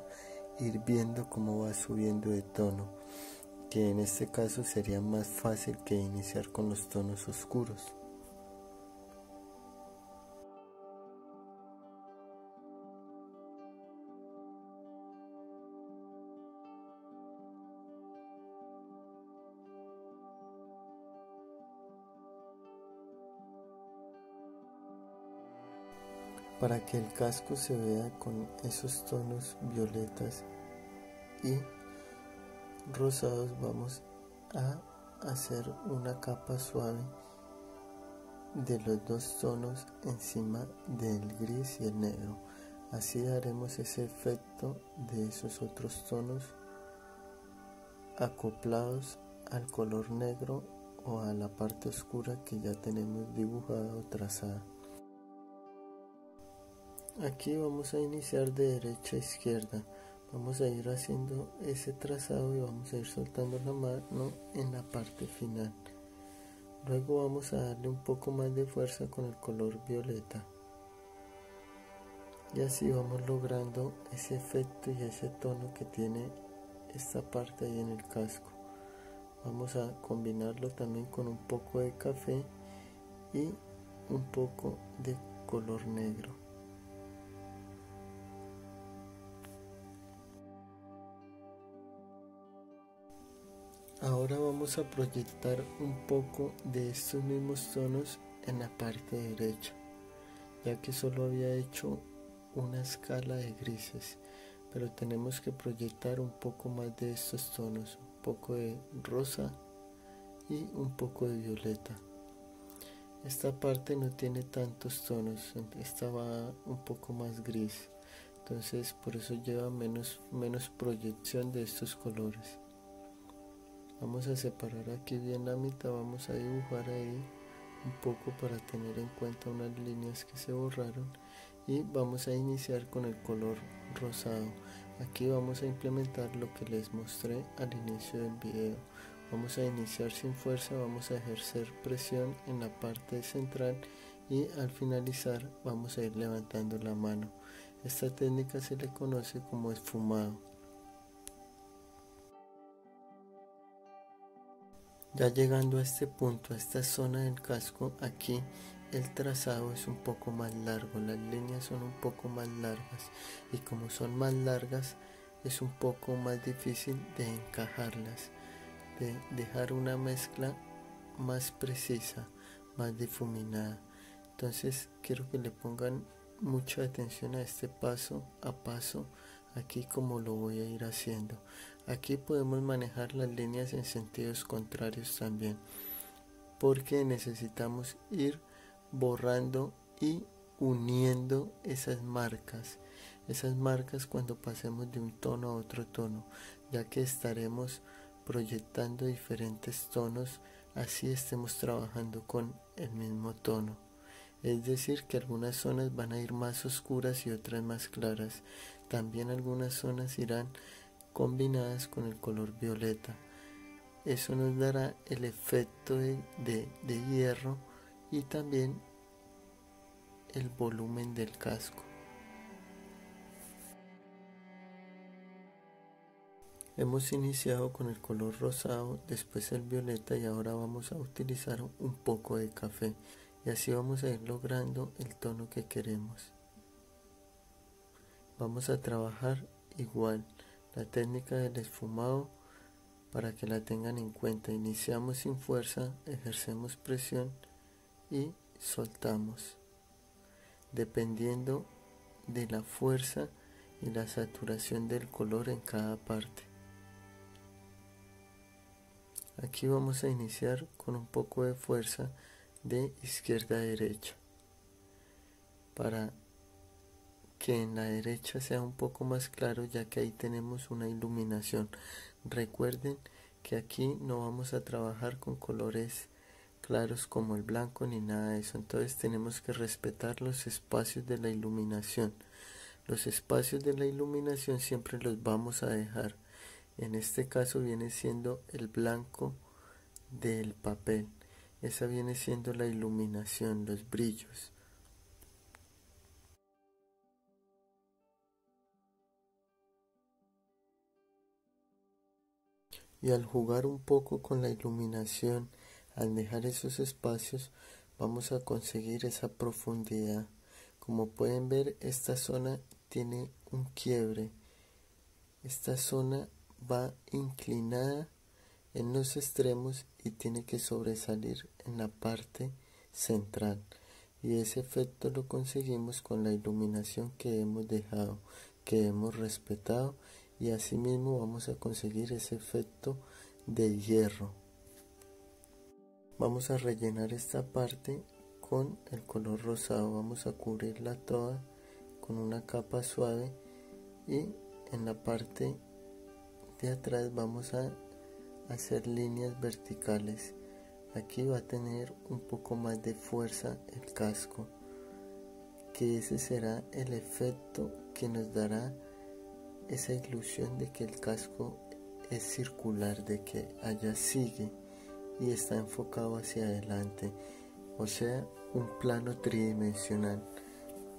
a ir viendo cómo va subiendo de tono, que en este caso sería más fácil que iniciar con los tonos oscuros. Para que el casco se vea con esos tonos violetas y rosados, vamos a hacer una capa suave de los dos tonos encima del gris y el negro. Así daremos ese efecto de esos otros tonos acoplados al color negro o a la parte oscura que ya tenemos dibujada o trazada. Aquí vamos a iniciar de derecha a izquierda. Vamos a ir haciendo ese trazado y vamos a ir soltando la mano en la parte final. Luego vamos a darle un poco más de fuerza con el color violeta. Y así vamos logrando ese efecto y ese tono que tiene esta parte ahí en el casco. Vamos a combinarlo también con un poco de café y un poco de color negro. Ahora vamos a proyectar un poco de estos mismos tonos en la parte derecha, ya que solo había hecho una escala de grises, pero tenemos que proyectar un poco más de estos tonos, un poco de rosa y un poco de violeta. Esta parte no tiene tantos tonos, esta va un poco más gris, entonces por eso lleva menos proyección de estos colores. Vamos a separar aquí bien la mitad, vamos a dibujar ahí un poco para tener en cuenta unas líneas que se borraron, y vamos a iniciar con el color rosado. Aquí vamos a implementar lo que les mostré al inicio del video. Vamos a iniciar sin fuerza, vamos a ejercer presión en la parte central y al finalizar vamos a ir levantando la mano. Esta técnica se le conoce como esfumado. Ya llegando a este punto, a esta zona del casco, aquí el trazado es un poco más largo, las líneas son un poco más largas, y como son más largas, es un poco más difícil de encajarlas, de dejar una mezcla más precisa, más difuminada. Entonces quiero que le pongan mucha atención a este paso a paso, aquí como lo voy a ir haciendo. Aquí podemos manejar las líneas en sentidos contrarios también, porque necesitamos ir borrando y uniendo esas marcas cuando pasemos de un tono a otro tono, ya que estaremos proyectando diferentes tonos, así estemos trabajando con el mismo tono. Es decir, que algunas zonas van a ir más oscuras y otras más claras. También algunas zonas irán combinadas con el color violeta. Eso nos dará el efecto de hierro y también el volumen del casco. Hemos iniciado con el color rosado, después el violeta y ahora vamos a utilizar un poco de café y así vamos a ir logrando el tono que queremos. Vamos a trabajar igual la técnica del esfumado para que la tengan en cuenta. Iniciamos sin fuerza, ejercemos presión y soltamos, dependiendo de la fuerza y la saturación del color en cada parte. Aquí vamos a iniciar con un poco de fuerza de izquierda a derecha para que en la derecha sea un poco más claro, ya que ahí tenemos una iluminación. Recuerden que aquí no vamos a trabajar con colores claros como el blanco ni nada de eso, entonces tenemos que respetar los espacios de la iluminación. Los espacios de la iluminación siempre los vamos a dejar. En este caso viene siendo el blanco del papel. Esa viene siendo la iluminación, los brillos. Y al jugar un poco con la iluminación, al dejar esos espacios, vamos a conseguir esa profundidad. Como pueden ver, esta zona tiene un quiebre. Esta zona va inclinada en los extremos y tiene que sobresalir en la parte central. Y ese efecto lo conseguimos con la iluminación que hemos dejado, que hemos respetado, y asimismo vamos a conseguir ese efecto de hierro. Vamos a rellenar esta parte con el color rosado, vamos a cubrirla toda con una capa suave y en la parte de atrás vamos a hacer líneas verticales. Aquí va a tener un poco más de fuerza el casco, que ese será el efecto que nos dará esa ilusión de que el casco es circular, de que allá sigue y está enfocado hacia adelante, o sea, un plano tridimensional.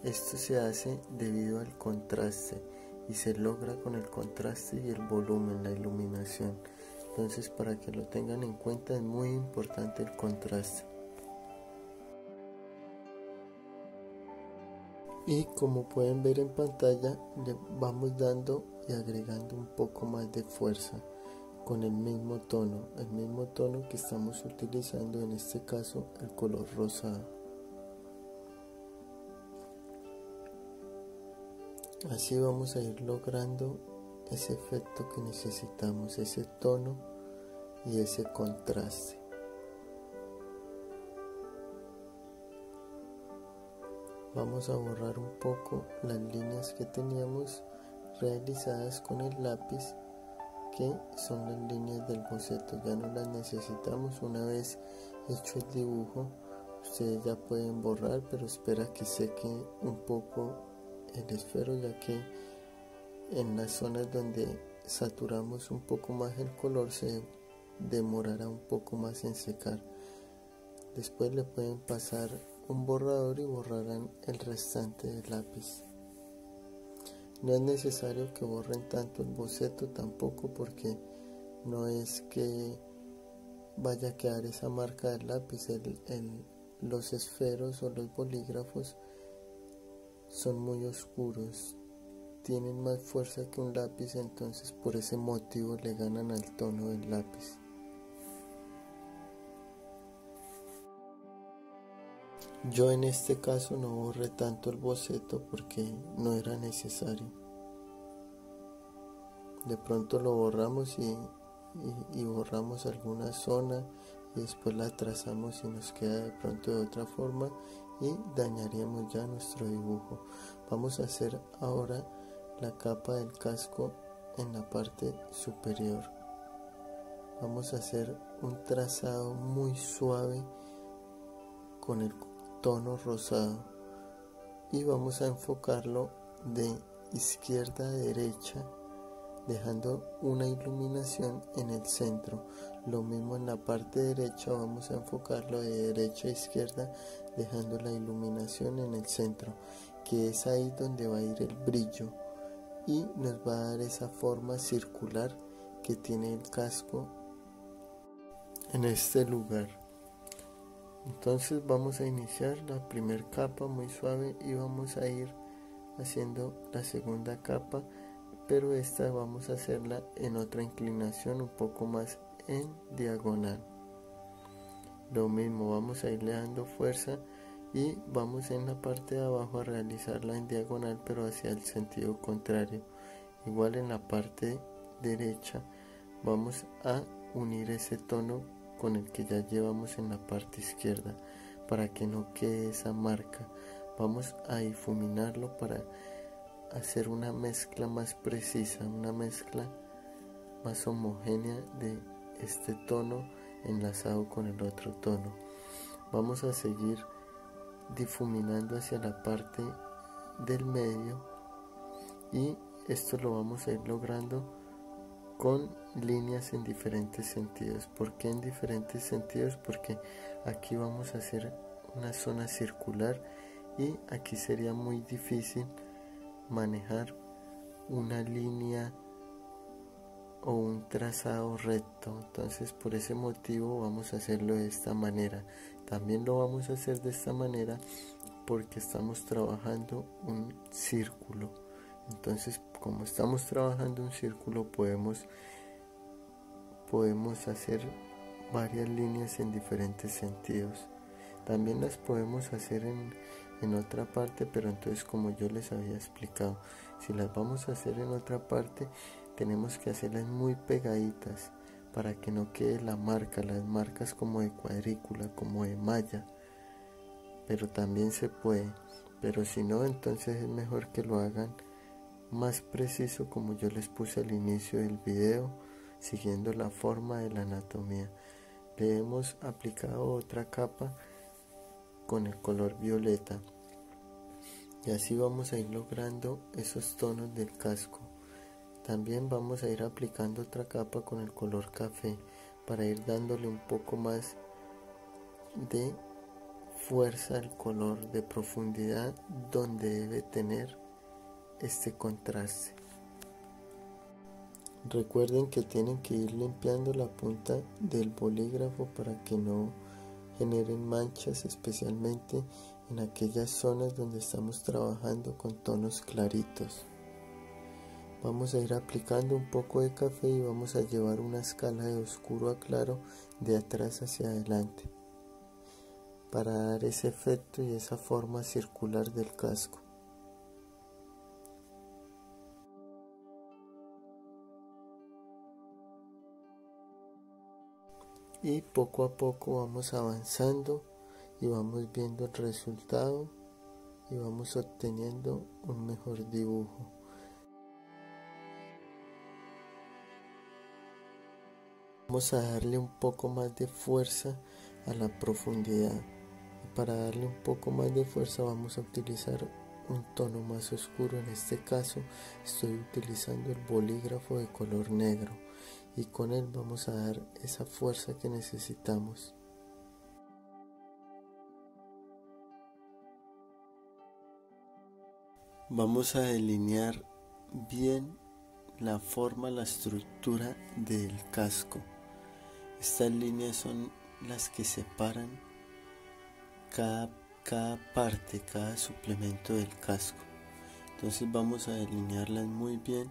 Esto se hace debido al contraste y se logra con el contraste y el volumen, la iluminación. Entonces, para que lo tengan en cuenta, es muy importante el contraste. Y como pueden ver en pantalla, le vamos dando y agregando un poco más de fuerza con el mismo tono que estamos utilizando, en este caso el color rosado. Así vamos a ir logrando ese efecto que necesitamos, ese tono y ese contraste. Vamos a borrar un poco las líneas que teníamos realizadas con el lápiz, que son las líneas del boceto. Ya no las necesitamos. Una vez hecho el dibujo, ustedes ya pueden borrar, pero espera que seque un poco el esfero, ya que en las zonas donde saturamos un poco más el color se demorará un poco más en secar. Después le pueden pasar un borrador y borrarán el restante del lápiz. No es necesario que borren tanto el boceto tampoco, porque no es que vaya a quedar esa marca del lápiz. Los esferos o los bolígrafos son muy oscuros, tienen más fuerza que un lápiz, entonces por ese motivo le ganan al tono del lápiz. Yo en este caso no borré tanto el boceto porque no era necesario. De pronto lo borramos y borramos alguna zona y después la trazamos y nos queda de pronto de otra forma y dañaríamos ya nuestro dibujo. Vamos a hacer ahora la capa del casco en la parte superior. Vamos a hacer un trazado muy suave con el tono rosado y vamos a enfocarlo de izquierda a derecha, dejando una iluminación en el centro. Lo mismo en la parte derecha, vamos a enfocarlo de derecha a izquierda, dejando la iluminación en el centro, que es ahí donde va a ir el brillo y nos va a dar esa forma circular que tiene el casco en este lugar. Entonces vamos a iniciar la primera capa muy suave y vamos a ir haciendo la segunda capa, pero esta vamos a hacerla en otra inclinación, un poco más en diagonal. Lo mismo, vamos a irle dando fuerza y vamos en la parte de abajo a realizarla en diagonal, pero hacia el sentido contrario. Igual en la parte derecha vamos a unir ese tono con el que ya llevamos en la parte izquierda para que no quede esa marca. Vamos a difuminarlo para hacer una mezcla más precisa, una mezcla más homogénea de este tono enlazado con el otro tono. Vamos a seguir difuminando hacia la parte del medio y esto lo vamos a ir logrando con líneas en diferentes sentidos. ¿Por qué en diferentes sentidos? Porque aquí vamos a hacer una zona circular y aquí sería muy difícil manejar una línea o un trazado recto. Entonces por ese motivo vamos a hacerlo de esta manera. También lo vamos a hacer de esta manera porque estamos trabajando un círculo. Entonces, como estamos trabajando un círculo, podemos hacer varias líneas en diferentes sentidos. También las podemos hacer en otra parte, pero entonces, como yo les había explicado, si las vamos a hacer en otra parte, tenemos que hacerlas muy pegaditas para que no quede la marca, las marcas como de cuadrícula, como de malla, pero también se puede. Pero si no, entonces es mejor que lo hagan más preciso, como yo les puse al inicio del video, siguiendo la forma de la anatomía. Le hemos aplicado otra capa con el color violeta y así vamos a ir logrando esos tonos del casco. También vamos a ir aplicando otra capa con el color café para ir dándole un poco más de fuerza al color, de profundidad donde debe tener este contraste. Recuerden que tienen que ir limpiando la punta del bolígrafo para que no generen manchas, especialmente en aquellas zonas donde estamos trabajando con tonos claritos. Vamos a ir aplicando un poco de café y vamos a llevar una escala de oscuro a claro de atrás hacia adelante para dar ese efecto y esa forma circular del casco. Y poco a poco vamos avanzando y vamos viendo el resultado y vamos obteniendo un mejor dibujo. Vamos a darle un poco más de fuerza a la profundidad y para darle un poco más de fuerza vamos a utilizar un tono más oscuro. En este caso estoy utilizando el bolígrafo de color negro y con él vamos a dar esa fuerza que necesitamos. Vamos a delinear bien la forma, la estructura del casco. Estas líneas son las que separan cada parte, cada suplemento del casco. Entonces vamos a delinearlas muy bien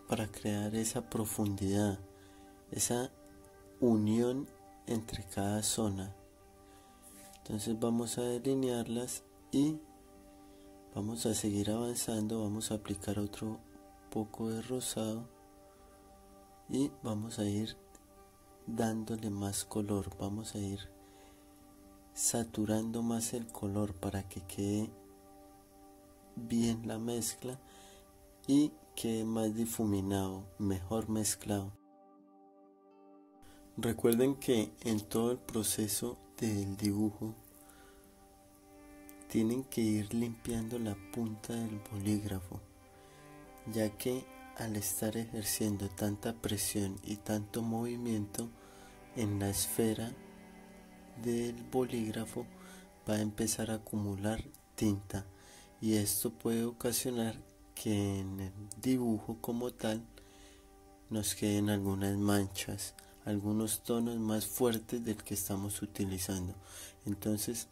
para crear esa profundidad, esa unión entre cada zona. Entonces vamos a delinearlas y vamos a seguir avanzando. Vamos a aplicar otro poco de rosado y vamos a ir dándole más color, vamos a ir saturando más el color para que quede bien la mezcla y quede más difuminado, mejor mezclado. Recuerden que en todo el proceso del dibujo tienen que ir limpiando la punta del bolígrafo, ya que al estar ejerciendo tanta presión y tanto movimiento en la esfera del bolígrafo va a empezar a acumular tinta, y esto puede ocasionar que en el dibujo como tal nos queden algunas manchas, algunos tonos más fuertes del que estamos utilizando. Entonces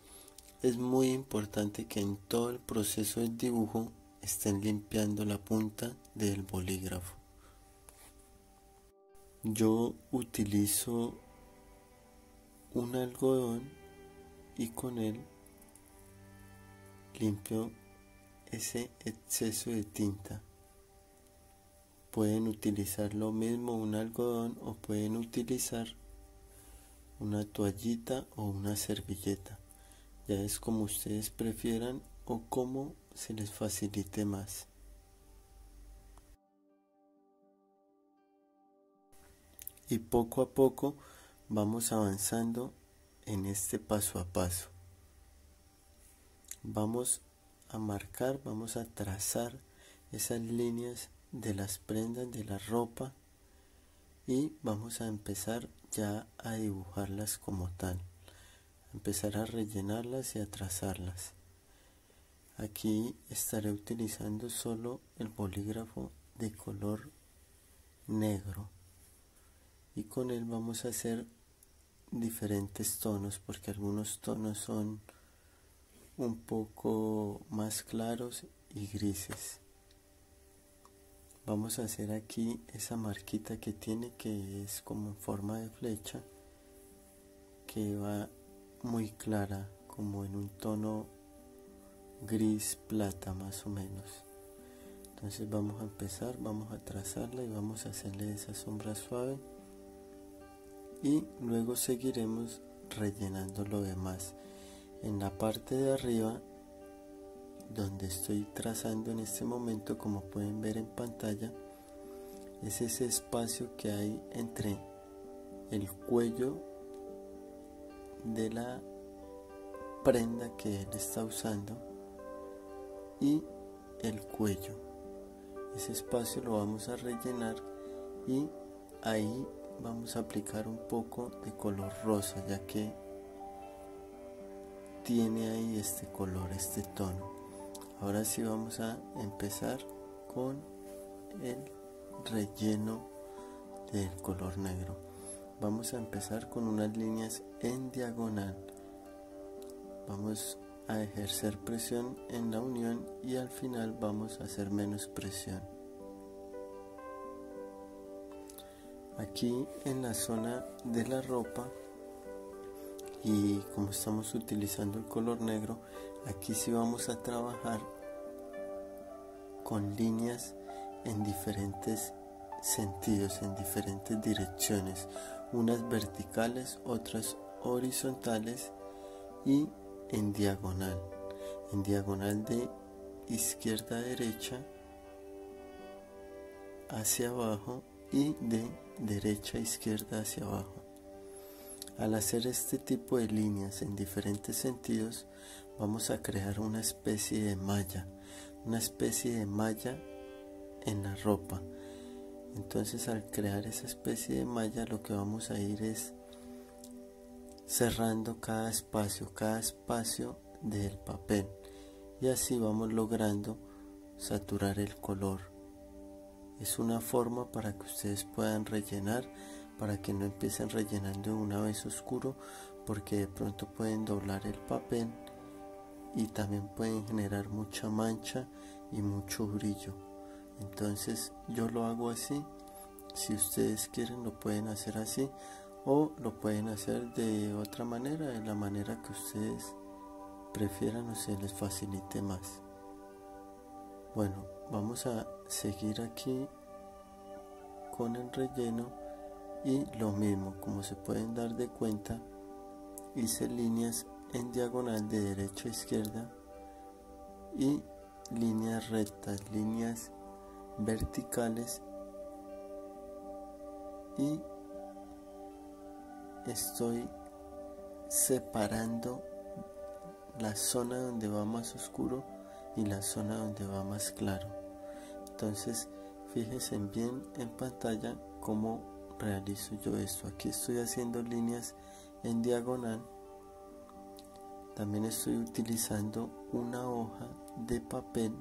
es muy importante que en todo el proceso del dibujo estén limpiando la punta del bolígrafo. Yo utilizo un algodón y con él limpio ese exceso de tinta. Pueden utilizar lo mismo un algodón o pueden utilizar una toallita o una servilleta. Ya es como ustedes prefieran o como se les facilite más. Y poco a poco vamos avanzando en este paso a paso. Vamos a marcar, vamos a trazar esas líneas de las prendas de la ropa y vamos a empezar ya a dibujarlas como tal, empezar a rellenarlas y a trazarlas. Aquí estaré utilizando solo el bolígrafo de color negro y con él vamos a hacer diferentes tonos, porque algunos tonos son un poco más claros y grises. Vamos a hacer aquí esa marquita que tiene, que es como en forma de flecha, que va muy clara, como en un tono gris plata más o menos. Entonces vamos a empezar, vamos a trazarla y vamos a hacerle esa sombra suave y luego seguiremos rellenando lo demás. En la parte de arriba, donde estoy trazando en este momento, como pueden ver en pantalla, es ese espacio que hay entre el cuello de la prenda que él está usando y el cuello. Ese espacio lo vamos a rellenar y ahí vamos a aplicar un poco de color rosa, ya que tiene ahí este color, este tono. Ahora sí vamos a empezar con el relleno del color negro. Vamos a empezar con unas líneas en diagonal. Vamos a ejercer presión en la unión y al final vamos a hacer menos presión. Aquí en la zona de la ropa, y como estamos utilizando el color negro, aquí sí vamos a trabajar con líneas en diferentes sentidos, en diferentes direcciones, unas verticales, otras horizontales y en diagonal de izquierda a derecha hacia abajo y de derecha a izquierda hacia abajo. Al hacer este tipo de líneas en diferentes sentidos, vamos a crear una especie de malla en la ropa. Entonces, al crear esa especie de malla, lo que vamos a ir es cerrando cada espacio del papel, y así vamos logrando saturar el color. Es una forma para que ustedes puedan rellenar, para que no empiecen rellenando una vez oscuro, porque de pronto pueden doblar el papel y también pueden generar mucha mancha y mucho brillo. Entonces yo lo hago así. Si ustedes quieren lo pueden hacer así o lo pueden hacer de otra manera, de la manera que ustedes prefieran o se les facilite más. Bueno, vamos a seguir aquí con el relleno y lo mismo, como se pueden dar de cuenta, hice líneas en diagonal de derecha a izquierda y líneas rectas, líneas verticales, y estoy separando la zona donde va más oscuro y la zona donde va más claro. Entonces fíjense bien en pantalla cómo realizo yo esto. Aquí estoy haciendo líneas en diagonal. También estoy utilizando una hoja de papel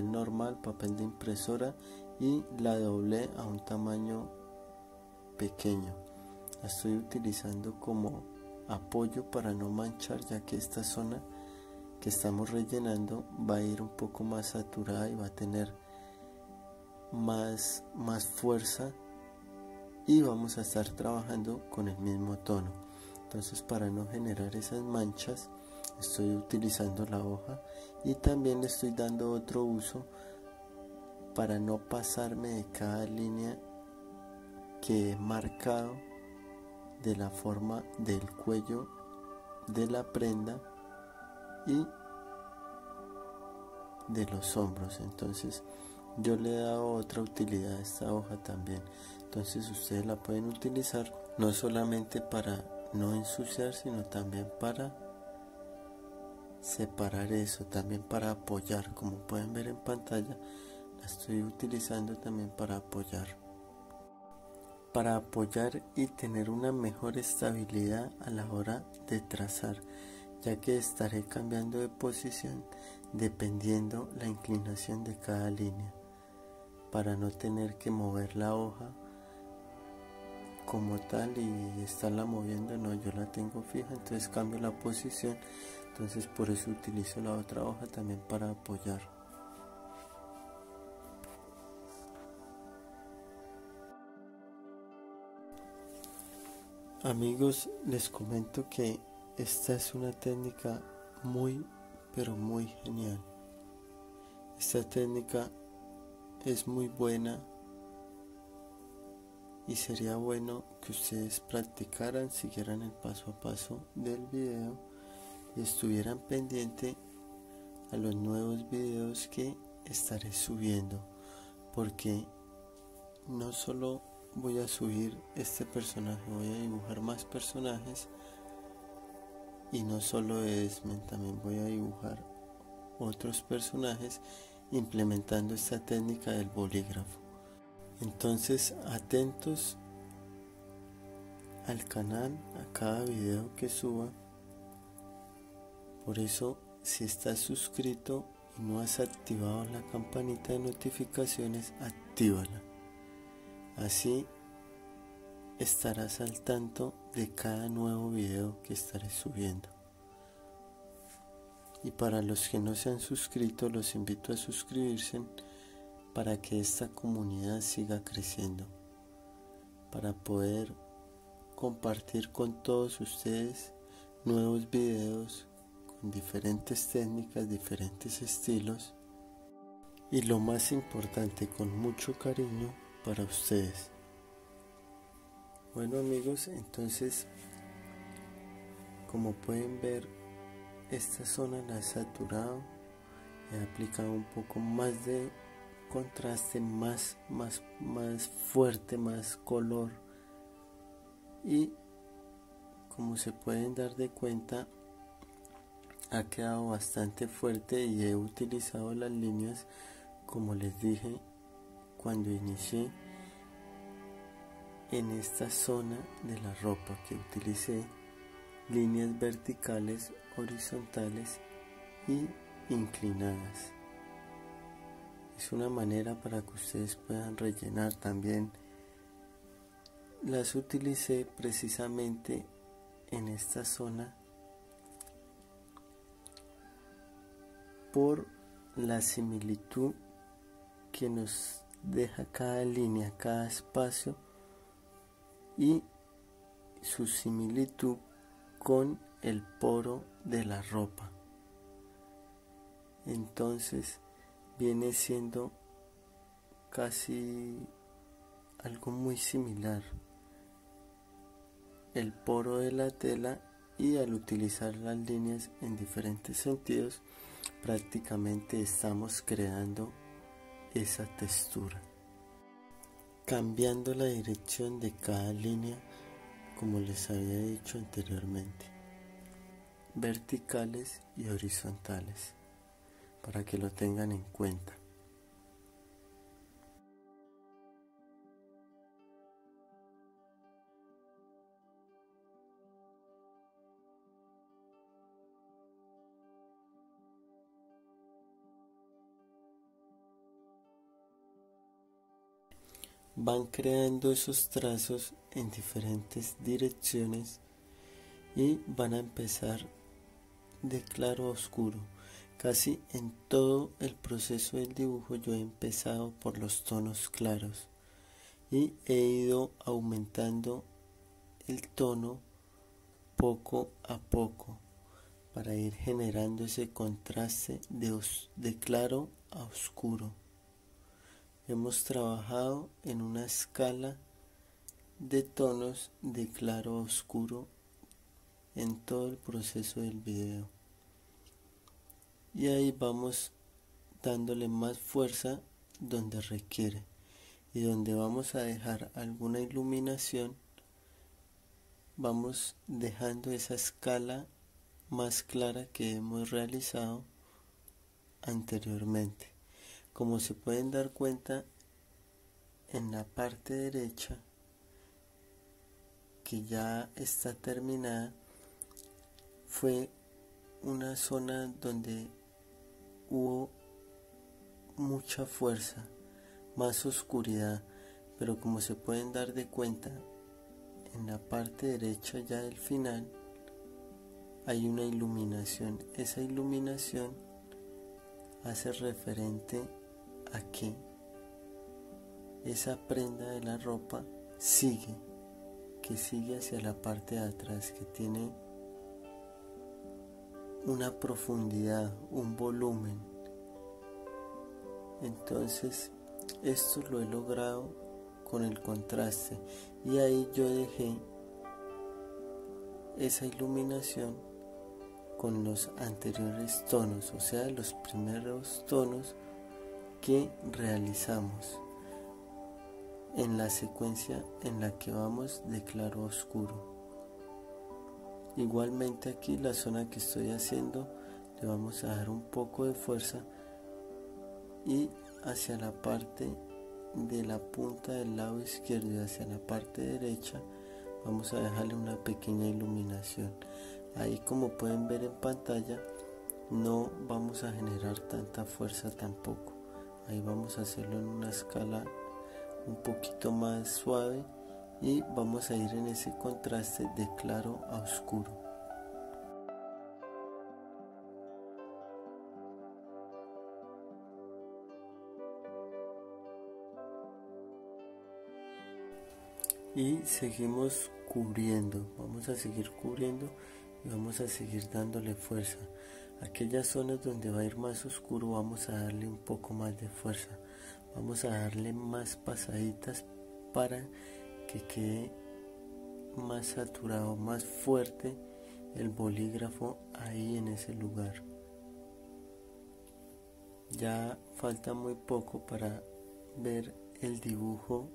normal, papel de impresora, y la doblé a un tamaño pequeño. La estoy utilizando como apoyo para no manchar, ya que esta zona que estamos rellenando va a ir un poco más saturada y va a tener más fuerza, y vamos a estar trabajando con el mismo tono. Entonces, para no generar esas manchas, estoy utilizando la hoja, y también le estoy dando otro uso para no pasarme de cada línea que he marcado de la forma del cuello de la prenda y de los hombros. Entonces yo le he dado otra utilidad a esta hoja también. Entonces ustedes la pueden utilizar no solamente para no ensuciar, sino también para separar eso, también para apoyar. Como pueden ver en pantalla, la estoy utilizando también para apoyar y tener una mejor estabilidad a la hora de trazar, ya que estaré cambiando de posición dependiendo la inclinación de cada línea, para no tener que mover la hoja como tal y estarla moviendo. No, yo la tengo fija, entonces cambio la posición. Entonces por eso utilizo la otra hoja también para apoyar. Amigos, les comento que esta es una técnica muy pero muy genial. Esta técnica es muy buena y sería bueno que ustedes practicaran, siguieran el paso a paso del video y estuvieran pendientes a los nuevos videos que estaré subiendo, porque no solo voy a subir este personaje, voy a dibujar más personajes, y no solo de Esmen, también voy a dibujar otros personajes implementando esta técnica del bolígrafo. Entonces atentos al canal, a cada video que suba. Por eso, si estás suscrito y no has activado la campanita de notificaciones, actívala. Así estarás al tanto de cada nuevo video que estaré subiendo. Y para los que no se han suscrito, los invito a suscribirse para que esta comunidad siga creciendo, para poder compartir con todos ustedes nuevos videos con diferentes técnicas, diferentes estilos, y lo más importante, con mucho cariño para ustedes. Bueno amigos, entonces como pueden ver, esta zona la he saturado, he aplicado un poco más de contraste, más fuerte, más color, y como se pueden dar de cuenta, ha quedado bastante fuerte, y he utilizado las líneas, como les dije cuando inicié, en esta zona de la ropa, que utilicé líneas verticales, horizontales y inclinadas. Es una manera para que ustedes puedan rellenar. También las utilicé precisamente en esta zona por la similitud que nos deja cada línea, cada espacio y su similitud con el poro de la ropa. Entonces viene siendo casi algo muy similar el poro de la tela, y al utilizar las líneas en diferentes sentidos prácticamente estamos creando esa textura, cambiando la dirección de cada línea, como les había dicho anteriormente, verticales y horizontales, para que lo tengan en cuenta. Van creando esos trazos en diferentes direcciones y van a empezar de claro a oscuro. Casi en todo el proceso del dibujo yo he empezado por los tonos claros y he ido aumentando el tono poco a poco para ir generando ese contraste de claro a oscuro. Hemos trabajado en una escala de tonos de claro a oscuro en todo el proceso del video, y ahí vamos dándole más fuerza donde requiere, y donde vamos a dejar alguna iluminación vamos dejando esa escala más clara que hemos realizado anteriormente. Como se pueden dar cuenta, en la parte derecha, que ya está terminada, fue una zona donde hubo mucha fuerza, más oscuridad, pero como se pueden dar de cuenta, en la parte derecha ya del final hay una iluminación. Esa iluminación hace referente a que esa prenda de la ropa sigue hacia la parte de atrás, que tiene una profundidad, un volumen. Entonces esto lo he logrado con el contraste, y ahí yo dejé esa iluminación con los anteriores tonos, o sea, los primeros tonos que realizamos en la secuencia en la que vamos de claro a oscuro. Igualmente aquí la zona que estoy haciendo le vamos a dar un poco de fuerza, y hacia la parte de la punta del lado izquierdo y hacia la parte derecha vamos a dejarle una pequeña iluminación. Ahí, como pueden ver en pantalla, no vamos a generar tanta fuerza tampoco. Ahí vamos a hacerlo en una escala un poquito más suave, y vamos a ir en ese contraste de claro a oscuro. Y seguimos cubriendo, vamos a seguir cubriendo y vamos a seguir dándole fuerza. Aquellas zonas donde va a ir más oscuro vamos a darle un poco más de fuerza, vamos a darle más pasaditas para que quede más saturado, más fuerte el bolígrafo ahí en ese lugar. Ya falta muy poco para ver el dibujo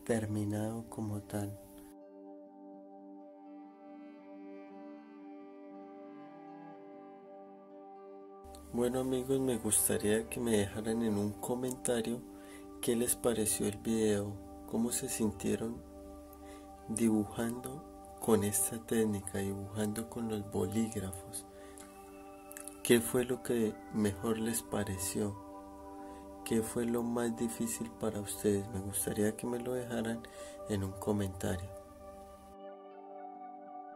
terminado como tal. Bueno amigos, me gustaría que me dejaran en un comentario qué les pareció el video, cómo se sintieron dibujando con esta técnica, dibujando con los bolígrafos. ¿Qué fue lo que mejor les pareció? ¿Qué fue lo más difícil para ustedes? Me gustaría que me lo dejaran en un comentario.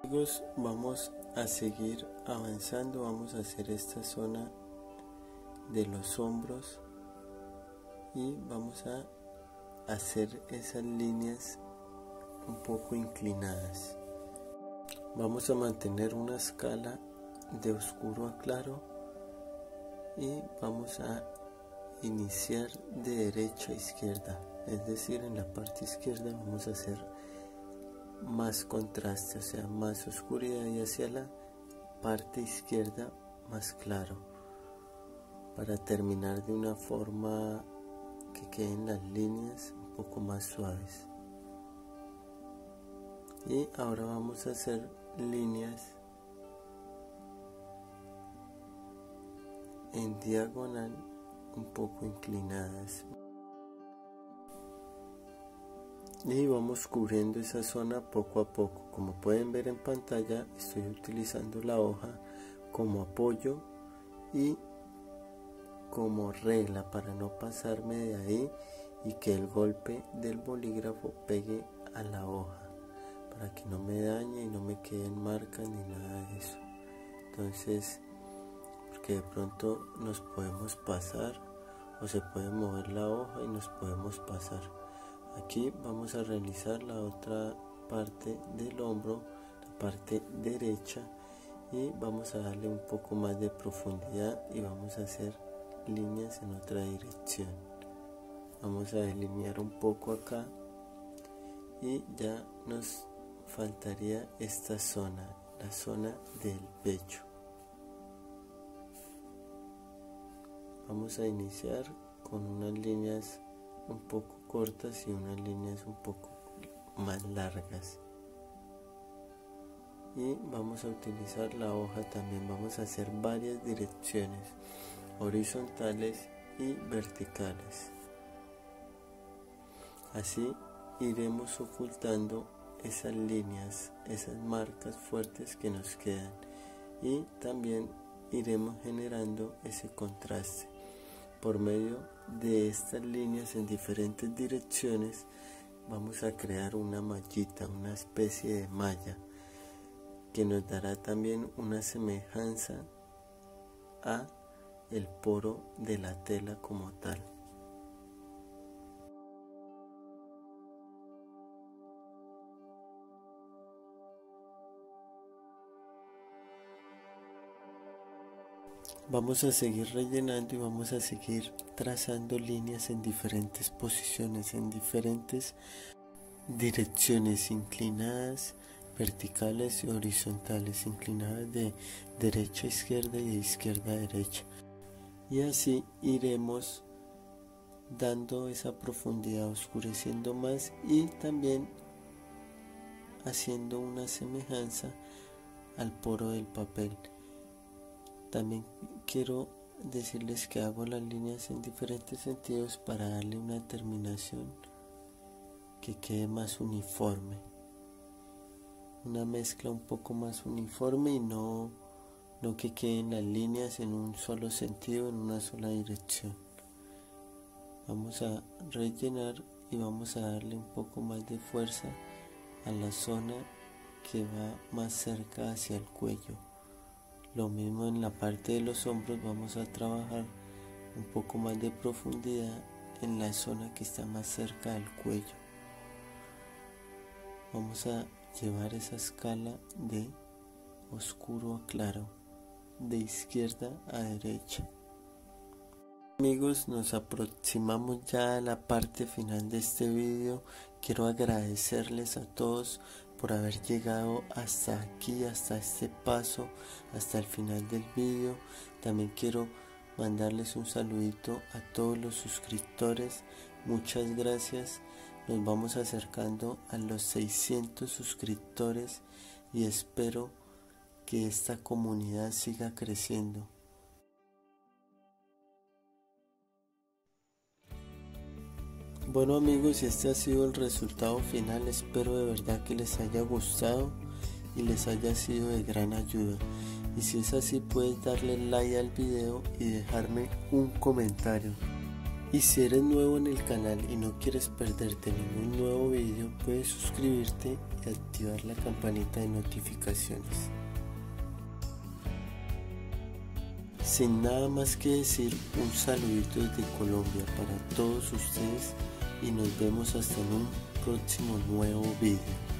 Amigos, vamos a seguir avanzando, vamos a hacer esta zona de los hombros y vamos a hacer esas líneas un poco inclinadas. Vamos a mantener una escala de oscuro a claro y vamos a iniciar de derecha a izquierda, es decir, en la parte izquierda vamos a hacer más contraste, o sea, más oscuridad, y hacia la parte izquierda más claro, para terminar de una forma que queden las líneas un poco más suaves. Y ahora vamos a hacer líneas en diagonal un poco inclinadas y vamos cubriendo esa zona poco a poco. Como pueden ver en pantalla, estoy utilizando la hoja como apoyo y como regla para no pasarme de ahí y que el golpe del bolígrafo pegue a la hoja, para que no me dañe y no me queden marcas ni nada de eso. Entonces, porque de pronto nos podemos pasar o se puede mover la hoja y nos podemos pasar. Aquí vamos a realizar la otra parte del hombro, la parte derecha, y vamos a darle un poco más de profundidad y vamos a hacer líneas en otra dirección. Vamos a delinear un poco acá y ya nos faltaría esta zona, la zona del pecho. Vamos a iniciar con unas líneas un poco cortas y unas líneas un poco más largas, y vamos a utilizar la hoja también. Vamos a hacer varias direcciones horizontales y verticales, así iremos ocultando esas líneas, esas marcas fuertes que nos quedan, y también iremos generando ese contraste por medio de estas líneas en diferentes direcciones. Vamos a crear una mallita, una especie de malla que nos dará también una semejanza a el poro de la tela como tal. Vamos a seguir rellenando y vamos a seguir trazando líneas en diferentes posiciones, en diferentes direcciones, inclinadas, verticales y horizontales, inclinadas de derecha a izquierda y de izquierda a derecha. Y así iremos dando esa profundidad, oscureciendo más y también haciendo una semejanza al poro del papel. También quiero decirles que hago las líneas en diferentes sentidos para darle una terminación que quede más uniforme, una mezcla un poco más uniforme y no que queden las líneas en un solo sentido, en una sola dirección. Vamos a rellenar y vamos a darle un poco más de fuerza a la zona que va más cerca hacia el cuello. Lo mismo en la parte de los hombros, vamos a trabajar un poco más de profundidad en la zona que está más cerca del cuello. Vamos a llevar esa escala de oscuro a claro, de izquierda a derecha. Amigos, nos aproximamos ya a la parte final de este video. Quiero agradecerles a todos por haber llegado hasta aquí, hasta este paso, hasta el final del video. También quiero mandarles un saludito a todos los suscriptores. Muchas gracias. Nos vamos acercando a los 600 suscriptores y espero que esta comunidad siga creciendo. Bueno amigos, este ha sido el resultado final. Espero de verdad que les haya gustado y les haya sido de gran ayuda. Y si es así, puedes darle like al video y dejarme un comentario. Y si eres nuevo en el canal y no quieres perderte ningún nuevo video, puedes suscribirte y activar la campanita de notificaciones. Sin nada más que decir, un saludito desde Colombia para todos ustedes y nos vemos hasta en un próximo nuevo vídeo.